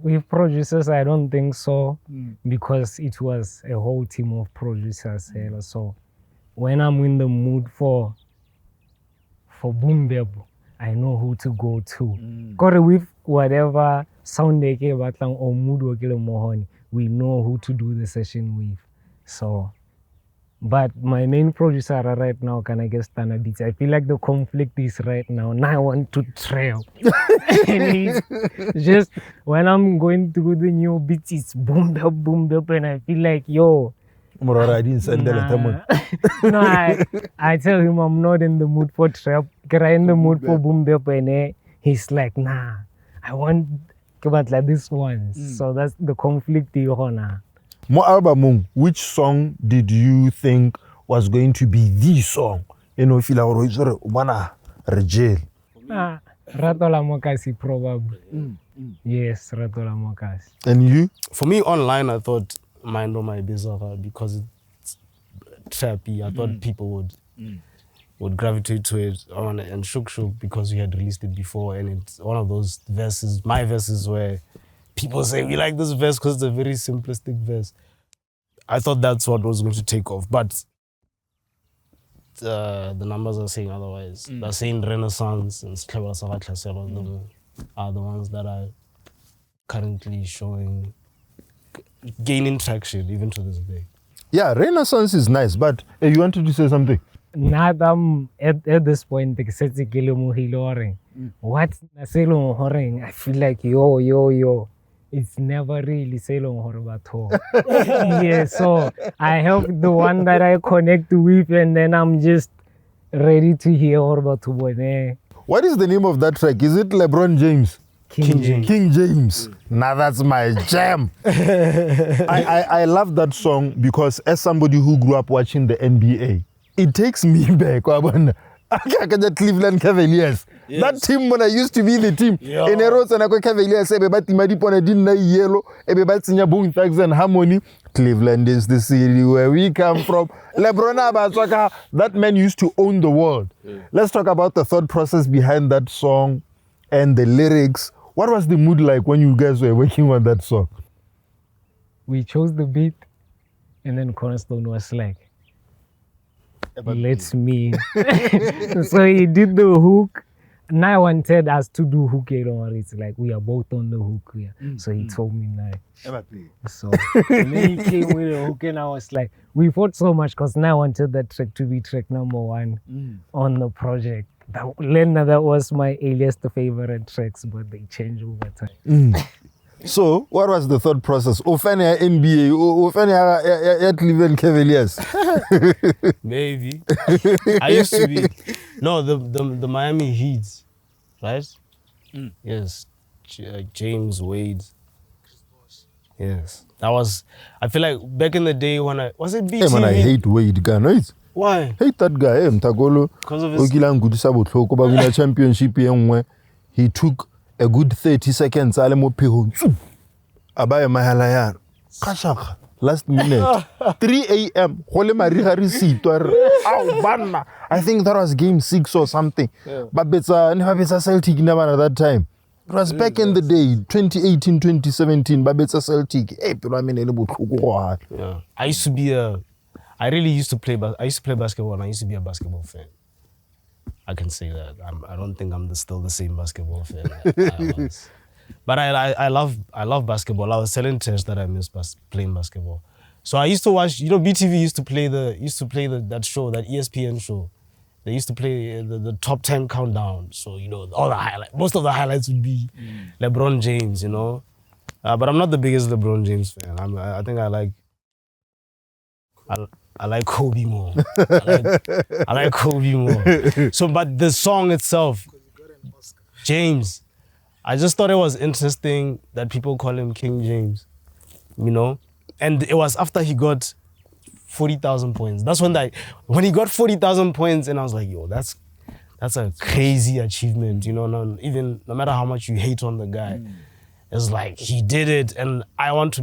With producers, I don't think so, because it was a whole team of producers. So when I'm in the mood for boom bap, I know who to go to. Because with whatever sound they get or mood we know who to do the session with. So, but my main producer right now, can I get standard beats? I feel like the conflict is right now. Now I want to trail. And it's just when I'm going through the new beats, it's boom bap, and I feel like, yo, I didn't send no, I tell him I'm not in the mood for trap. I'm in the mood for boom bap, and he's like, nah, I want like this one. So that's the conflict. Mo album, which song did you think was going to be the song? You know, feel like mana rejel. Ratola Mokasi probably. Yes, Ratola Mokasi. And you? For me, online, I thought Mind on My Bizarre, because it's trappy. I thought people would gravitate to it, and Shook because we had released it before, and it's one of those verses, my verses, where people say we like this verse because it's a very simplistic verse. I thought that's what was going to take off, but the numbers are saying otherwise. They're saying Renaissance and Sklewa Savatla are the ones that are currently gaining traction even to this day. Yeah, Renaissance is nice, but you wanted to say something? At this point, what I feel like yo, it's never really Selong Horbato. Yeah, so I have the one that I connect with, and then I'm just ready to hear Horbato. What is the name of that track? Is it LeBron James? King James. King James. Now that's my jam. I love that song because as somebody who grew up watching the NBA, it takes me back. The Cleveland Cavaliers. Yes. That team when I used to be the team. In a road and I Cavaliers, everybody didn't yellow, everybody sing Boom Thugs and Harmony. Cleveland is the city where we come from. LeBron, that man used to own the world. Yeah. Let's talk about the thought process behind that song and the lyrics. What was the mood like when you guys were working on that song? We chose the beat, and then Cornerstone was like, let's me. So he did the hook. Now I wanted us to do hook. It's like we are both on the hook here. So he told me now. So and then he came with a hook, and I was like, we fought so much because now I wanted that track to be track number 1 on the project. That was my earliest favorite tracks, but they change over time. So, what was the thought process? Ofania NBA, Ofania Cleveland Cavaliers. Maybe. I used to be. No, the Miami Heat, right? Yes. James Wade. Yes. That was, I feel like back in the day when was it BTV? Hey man, I hate Wade, right? Why? Hate that guy, Mtagolo. Because of his championship. He took a good 30 seconds. Abaya Mahalayan. Kashaka. last minute. 3 a.m. I think that was game 6 or something. But it's Celtic never at that time. It was back in the day, 2018, 2017. But it's a Celtic. Yeah. I used to play basketball, and I used to be a basketball fan. I can say that. I don't think I'm still the same basketball fan I was. But I love basketball. I was telling Tesh that I miss playing basketball. So I used to watch, BTV used to play that show, that ESPN show. They used to play the top 10 countdown. So, all the highlights, most of the highlights would be LeBron James, But I'm not the biggest LeBron James fan. I think I like Kobe more. I like Kobe more. So, but the song itself, James, I just thought it was interesting that people call him King James, And it was after he got 40,000 points. That's when he got 40,000 points, and I was like, yo, that's a crazy achievement, no matter how much you hate on the guy. It's like he did it, and I want to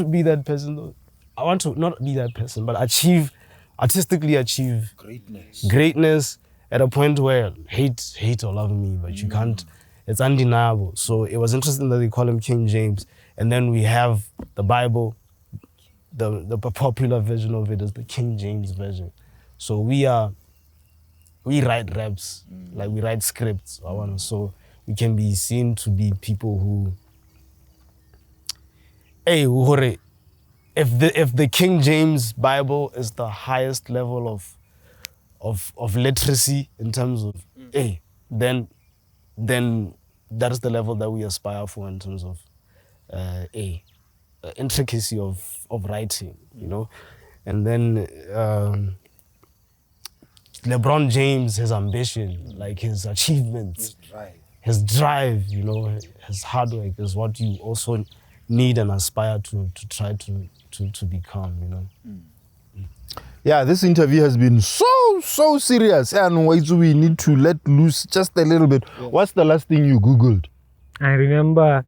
be that person though. I want to not be that person, but artistically achieve greatness at a point where hate or love me, but you can't. It's undeniable. So it was interesting that they call him King James, and then we have the Bible. The popular version of it is the King James version. So we write raps, like we write scripts. So we can be seen to be people who, if the King James Bible is the highest level of literacy in terms of then that is the level that we aspire for in terms of intricacy of writing, And then LeBron James, his ambition, like his achievements, his drive, his hard work is what you also need and aspire to try to become, Yeah, this interview has been so serious, and we need to let loose just a little bit. Yeah. What's the last thing you Googled? I remember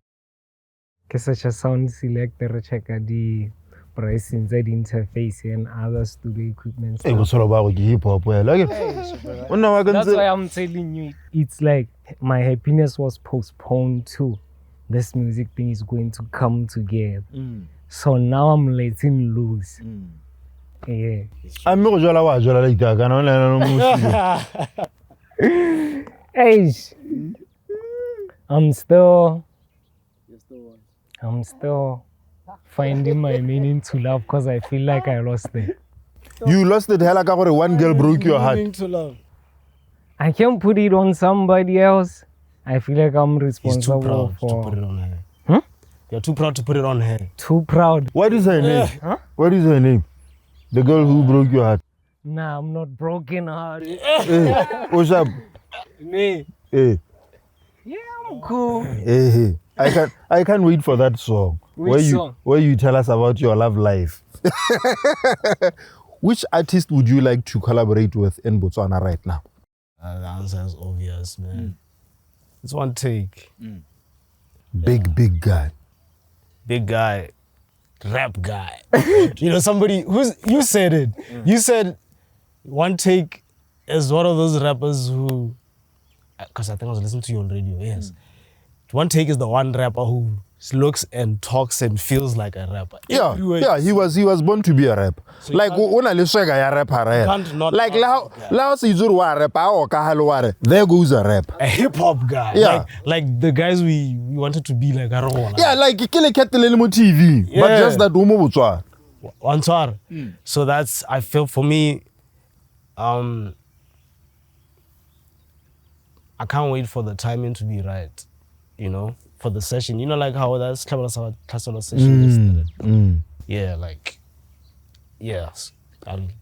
such a sound selector check the price inside the interface and other studio equipment. Hey, what's all about hip-hop? That's why I'm telling you, it's like my happiness was postponed to this music thing is going to come together. So now I'm letting loose. Yeah. I'm still finding my meaning to love because I feel like I lost it. You lost it, hell, like one girl broke your heart. To love. I can't put it on somebody else. I feel like I'm responsible He's too proud for. to put it on her. You're too proud to put it on her. Too proud. What is her name? What is her name? The girl who broke your heart. Nah, I'm not broken heart. What's up? Me. Hey. Yeah, I'm cool. Hey. I can't wait for that song. Where you tell us about your love life. Which artist would you like to collaborate with in Botswana right now? The answer is obvious, man. It's one take. Big guy. Big guy. Rap guy. Somebody you said it. You said one take is one of those rappers who, because I think I was listening to you on radio, yes. One take is the one rapper who looks and talks and feels like a rapper. Yeah, he was born to be a rapper. So like when I listen to a rapper, like there goes a rap. A hip-hop guy. Yeah. Like the guys we wanted to be like, I don't want. Yeah, like Kile Ketelelimo TV, but just that Umo Botswana. Answer. So that's, I feel for me, I can't wait for the timing to be right, for the session. Like how that's Klasola session yesterday. Yeah, like, yes.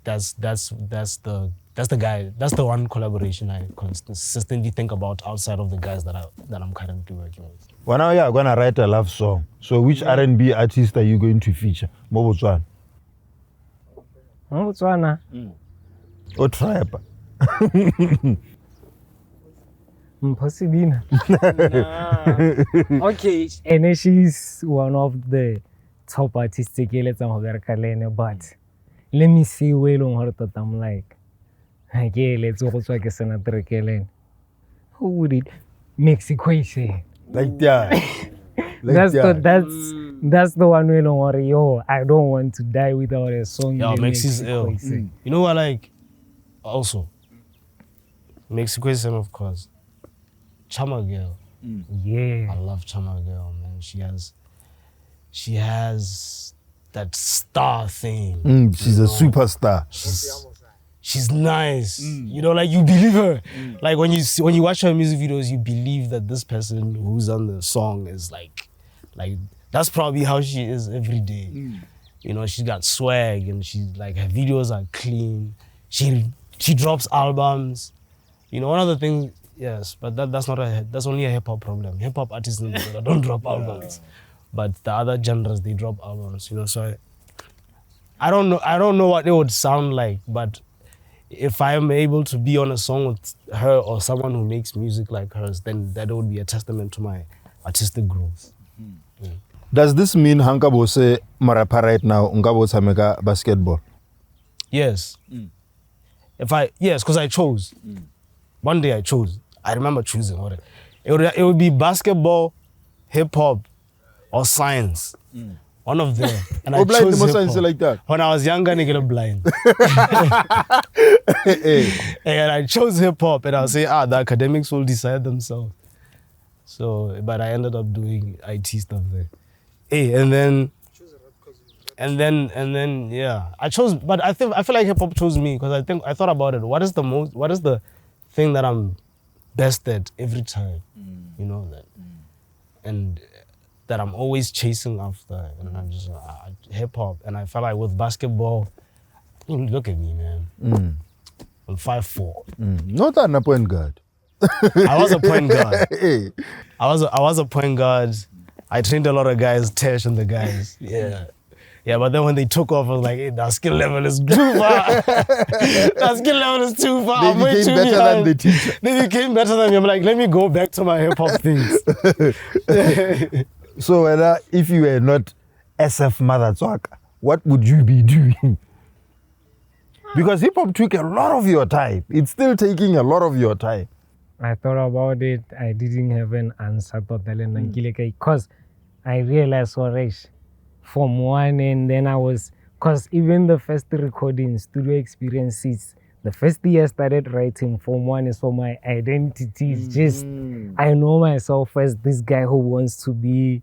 That's the guy, that's the one collaboration I consistently think about outside of the guys that I'm currently working with. Well, now you're gonna write a love song. So which R&B artist are you going to feature? Botswana. Botswana. Or trap? Impossible. Okay, and she's one of the top artists ke eletsa go bereka le ene, but let me see where long gore tota I'm like ha ke eletse go tswa ke sena treke le ene. Who would it? Mexico is here. Like that. That's the one way long or yo, I don't want to die without a song. Yeah, in Mexico's Mexico ill. is here. You know what, like, also, Mexico is same, of course. Chama girl. Yeah. I love Chama girl, man. She has that star thing. She's a superstar. She's nice. You know, like you believe her. Like when you watch her music videos, you believe that this person who's on the song is like that's probably how she is every day. You know, she's got swag and she's like her videos are clean. She drops albums. You know, one of the things, yes, but that's only a hip hop problem. Hip hop artists don't drop albums, but the other genres they drop albums. You know, so I don't know what it would sound like, but if I am able to be on a song with her or someone who makes music like hers, then that would be a testament to my artistic growth. Does this mean Hankabo say Marapa right now Ungabo Samega basketball? Yes. Yes, because I chose. One day I chose. I remember choosing. It would be basketball, hip hop, or science. One of them. And I chose hip-hop. Like that. When I was younger, nigga, blind. And I chose hip hop, and I'll say, the academics will decide themselves. So, but I ended up doing IT stuff there. And then, yeah, I chose. But I feel like hip hop chose me because I thought about it. What is the thing that I'm best at every time? You know that, and that I'm always chasing after, and I'm just hip hop. And I felt like with basketball, look at me, man. I'm 5'4". Not a point guard. I was a point guard. I was a point guard. I trained a lot of guys, Tesh and the guys. Yeah, but then when they took off, I was like, hey, that skill level is too far. That skill level is too far. I'm way too behind. They became better than me. I'm like, let me go back to my hip hop things. So, if you were not SF-Madatswaka, what would you be doing? Because hip hop took a lot of your time. It's still taking a lot of your time. I thought about it. I didn't have an answer totally because I realized already from one, and then because even the first recording studio experiences, the first year I started writing Form 1 is for my identity. It's just, I know myself as this guy who wants to be,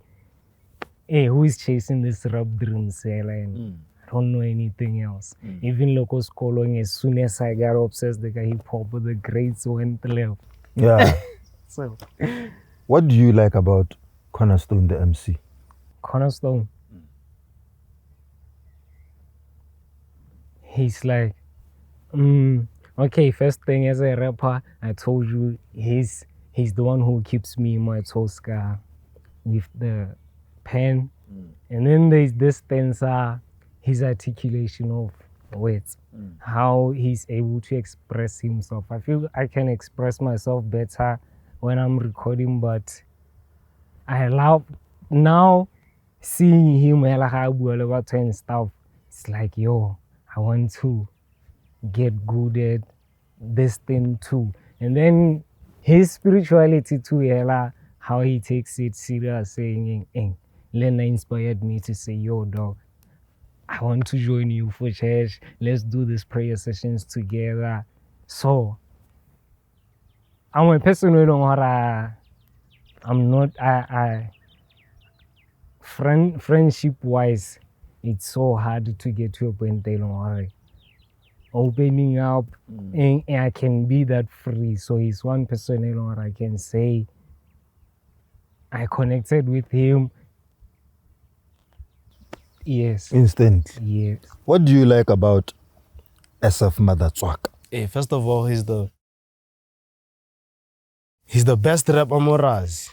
who is chasing this rap dreams. I don't know anything else. Even local schooling, as soon as I got obsessed with hip hop, the grades went left. Yeah. So, what do you like about Cornerstone-The MC? Cornerstone. He's like, okay, first thing as a rapper, I told you he's the one who keeps me in my Tosca with the pen. And then there's this stanza, his articulation of words, how he's able to express himself. I feel I can express myself better when I'm recording, but I love now seeing him and stuff. It's like, yo, I want to get good at this thing too. And then his spirituality too, how he takes it serious, saying, Lena inspired me to say, yo, dog, I want to join you for church. Let's do these prayer sessions together. So, I'm a person who I'm not, friendship-wise, it's so hard to get to a point opening up and I can be that free. So he's one person I can say I connected with him. Yes. Instant. Yes. What do you like about SF-Madatswaka? First of all, he's the best rapper Moraz.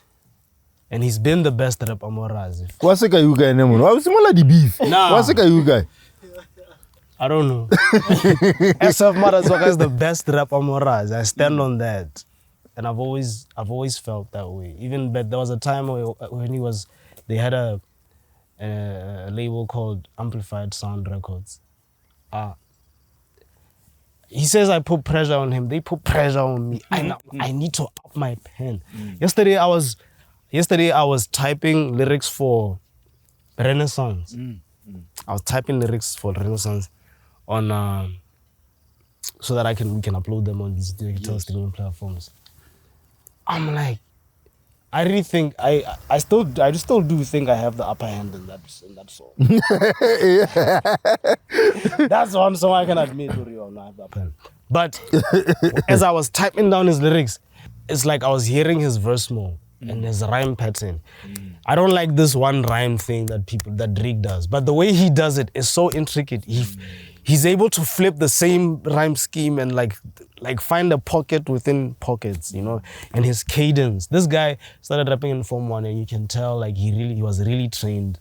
And he's been the best rapper Moraz. What's the guy you guy name? What's the beef? Nah. What's the guy you guy? I don't know. SF-Madatswaka is the best rapper Moraz. I stand on that. And I've always felt that way. Even but there was a time when they had a a label called Amplified Sound Records. He says I put pressure on him. They put pressure on me. I need to up my pen. Yesterday I was typing lyrics for Renaissance. I was typing lyrics for Renaissance on so that we can upload them on these digital streaming platforms. I'm like, I really think I still do think I have the upper hand in that song. That's one song I can admit to you I have the upper hand. But as I was typing down his lyrics, it's like I was hearing his verse more and his rhyme pattern. I don't like this one rhyme thing that Drake does, but the way he does it is so intricate. He's able to flip the same rhyme scheme and like find a pocket within pockets, you know, and his cadence. This guy started rapping in Form 1 and you can tell like he was really trained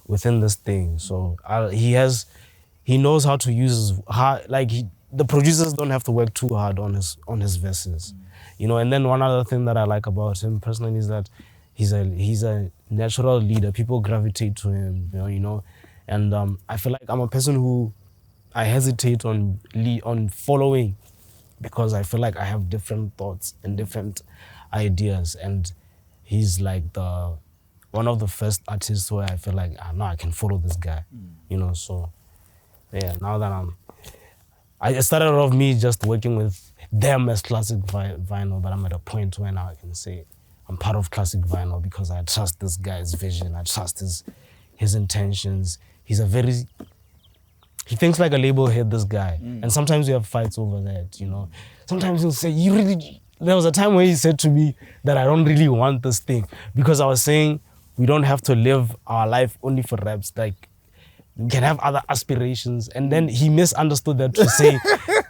within this thing. So he knows how to use the producers don't have to work too hard on his verses, you know. And then one other thing that I like about him personally is that he's a natural leader. People gravitate to him, you know. And I feel like I'm a person who I hesitate on following because I feel like I have different thoughts and different ideas, and he's like one of the first artists where I feel like no, I can follow this guy, you know. So yeah, now that I started off me just working with them as classic vinyl, but I'm at a point where now I can say I'm part of classic vinyl because I trust this guy's vision, I trust his intentions. He thinks like a label head, this guy. And sometimes we have fights over that, you know. Sometimes he'll say, there was a time where he said to me that I don't really want this thing because I was saying we don't have to live our life only for raps. Like, we can have other aspirations. And then he misunderstood that to say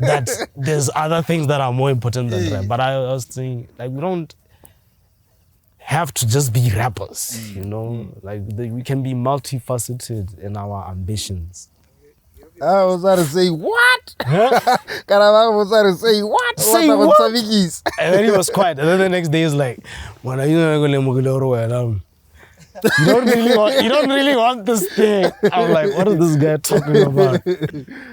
that there's other things that are more important than rap. But I was saying, like, we don't have to just be rappers, you know. Like, we can be multifaceted in our ambitions. I was about to say, what? I was about to say, what? Say what? And then he was quiet. And then the next day he's like, you don't really want this thing. I'm like, what is this guy talking about?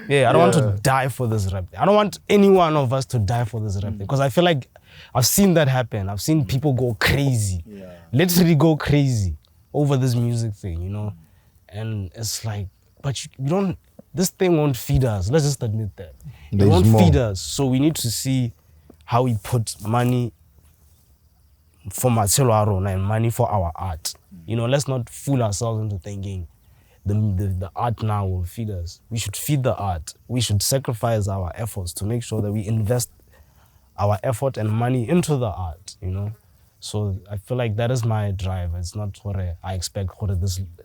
Yeah, I don't want to die for this rap. I don't want any one of us to die for this rap because I feel like I've seen that happen. I've seen people go crazy, literally go crazy over this music thing, you know? And it's like, but you don't, this thing won't feed us. Let's just admit that. It won't feed us. So we need to see how we put money for Marcelo Arona and money for our art. You know, let's not fool ourselves into thinking the art now will feed us. We should feed the art. We should sacrifice our efforts to make sure that we invest our effort and money into the art, you know? So I feel like that is my drive. It's not what I expect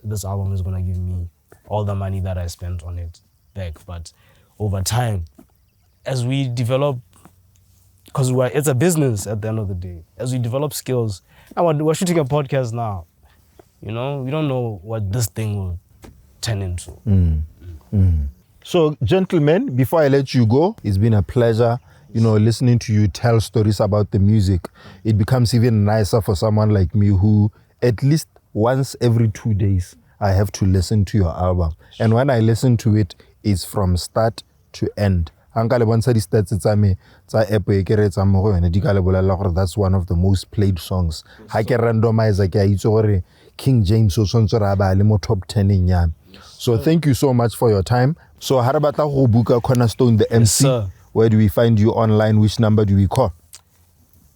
this album is gonna give me all the money that I spent on it back. But over time, as we develop, because it's a business at the end of the day, as we develop skills, and we're shooting a podcast now, you know, we don't know what this thing will turn into. So, gentlemen, before I let you go, it's been a pleasure, you know, listening to you tell stories about the music. It becomes even nicer for someone like me who, at least once every 2 days, I have to listen to your album. And when I listen to it, it's from start to end. That's one of the most played songs. I can randomize King James top 10 in Yan. So thank you so much for your time. So Harabata Hobuka Cornerstone-The MC. Yes, where do we find you online? Which number do we call?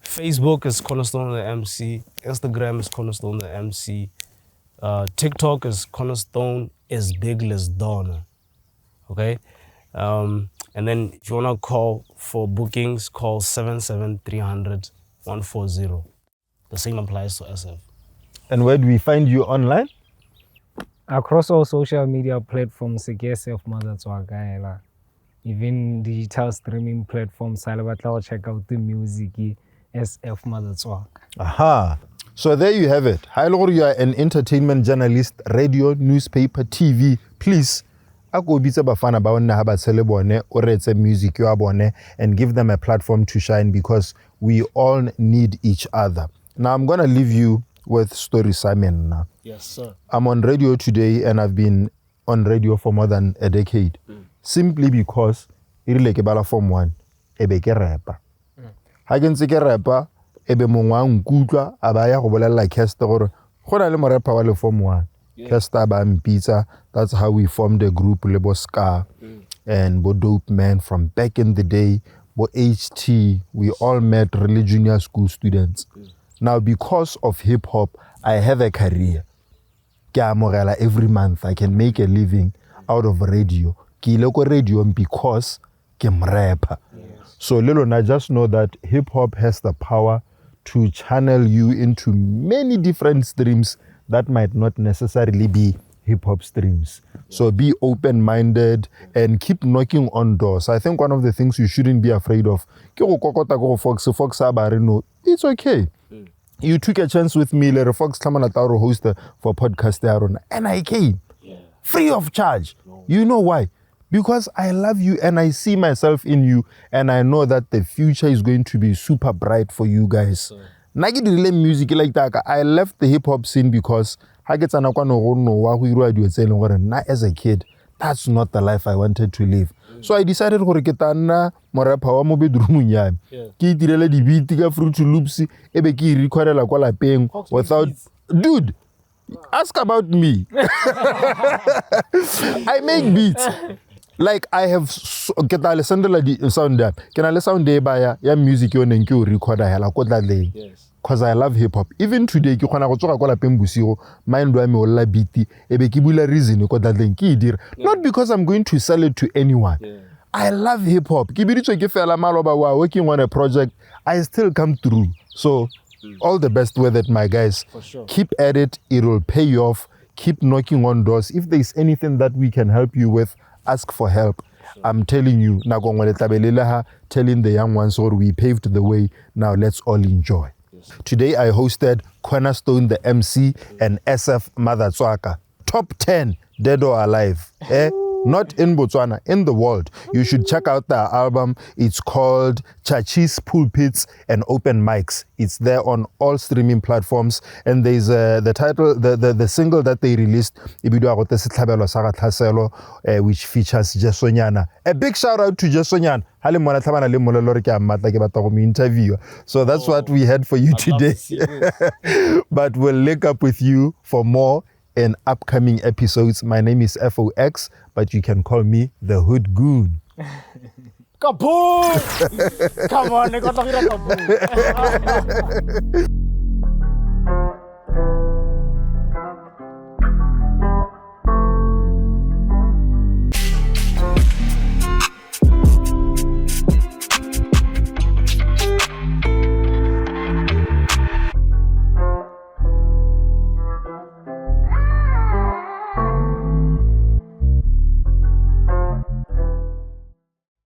Facebook is Cornerstone-The MC. Instagram is Cornerstone-The MC. TikTok is Cornerstone is Bigless Dawn. Okay? And then if you want to call for bookings, call 77-300-140. The same applies to SF. And where do we find you online? Across all social media platforms, SF-Madatswaka. Even digital streaming platforms, I'll check out the music, SF-Madatswaka. Aha. So there you have it. Hi, Lord, you are an entertainment journalist, radio, newspaper, TV. Please, go be bafana baona haba celebone or music you abone and give them a platform to shine because we all need each other. Now I'm gonna leave you with Story Simon now. Yes, sir. I'm on radio today and I've been on radio for more than a decade. Simply because irile ke bala form 1 ebe ke rapper. Ha ke ntse ke rapper ebe mongwa nkutlwa abaya go bolella Kester gore gona le mo rapper wa le form 1. Kester ba mpitsa. That's how we formed a group le bo Ska and bo Dope Man from back in the day. Bo HT, we all met really junior school students. Now because of hip hop, I have a career. Ke amogela every month I can make a living out of radio. Ke ile ko radio because ke rapper. So Lelona, just know that hip hop has the power to channel you into many different streams that might not necessarily be hip hop streams. So be open-minded and keep knocking on doors. I think one of the things you shouldn't be afraid of, it's okay. You took a chance with me, Larry Fox Tamanataro host for podcast there, and I came free of charge. You know why? Because I love you and I see myself in you, and I know that the future is going to be super bright for you guys. Nagi dile music like that. I left the hip hop scene because as a kid, that's not the life I wanted to live. So I decided gore ke tana mo rapper wa mo bedroom nyame. Ke direle di beat ka Fruit Loops ebe ke recordela kwa lapeng without dude. Ask about me. I make beats. Like I have ke ta le sendela di sound ya. Ke na le sound e ba ya music yo neng ke o recorda hela ko tla le. Because I love hip hop. Even today ke khona go tsoga kwa lapeng bosigo mind wa me o la beat ebe ke bula reason ko tla leng ke dira. Not because I'm going to sell it to anyone. I love hip hop. Ke biditswe ke fela maloba wa working on a project, I still come through. So all the best with it, my guys. For sure. Keep at it. It will pay you off. Keep knocking on doors. If there's anything that we can help you with, ask for help. I'm telling you, telling the young ones, or we paved the way. Now let's all enjoy. Today I hosted Cornerstone-The MC and SF-Madatswaka. Top 10, dead or alive. Not in Botswana, in the world. You should check out their album. It's called Chachis, Pulpits Open Mics. It's there on all streaming platforms. And there's the title, the single that they released, which features Jesonyana. A big shout out to Jesonyana. So that's what we had for you today. But we'll link up with you for more in upcoming episodes. My name is FOX, but you can call me the Hood Goon. Kaboom! Come on, I got to hear a kaboom.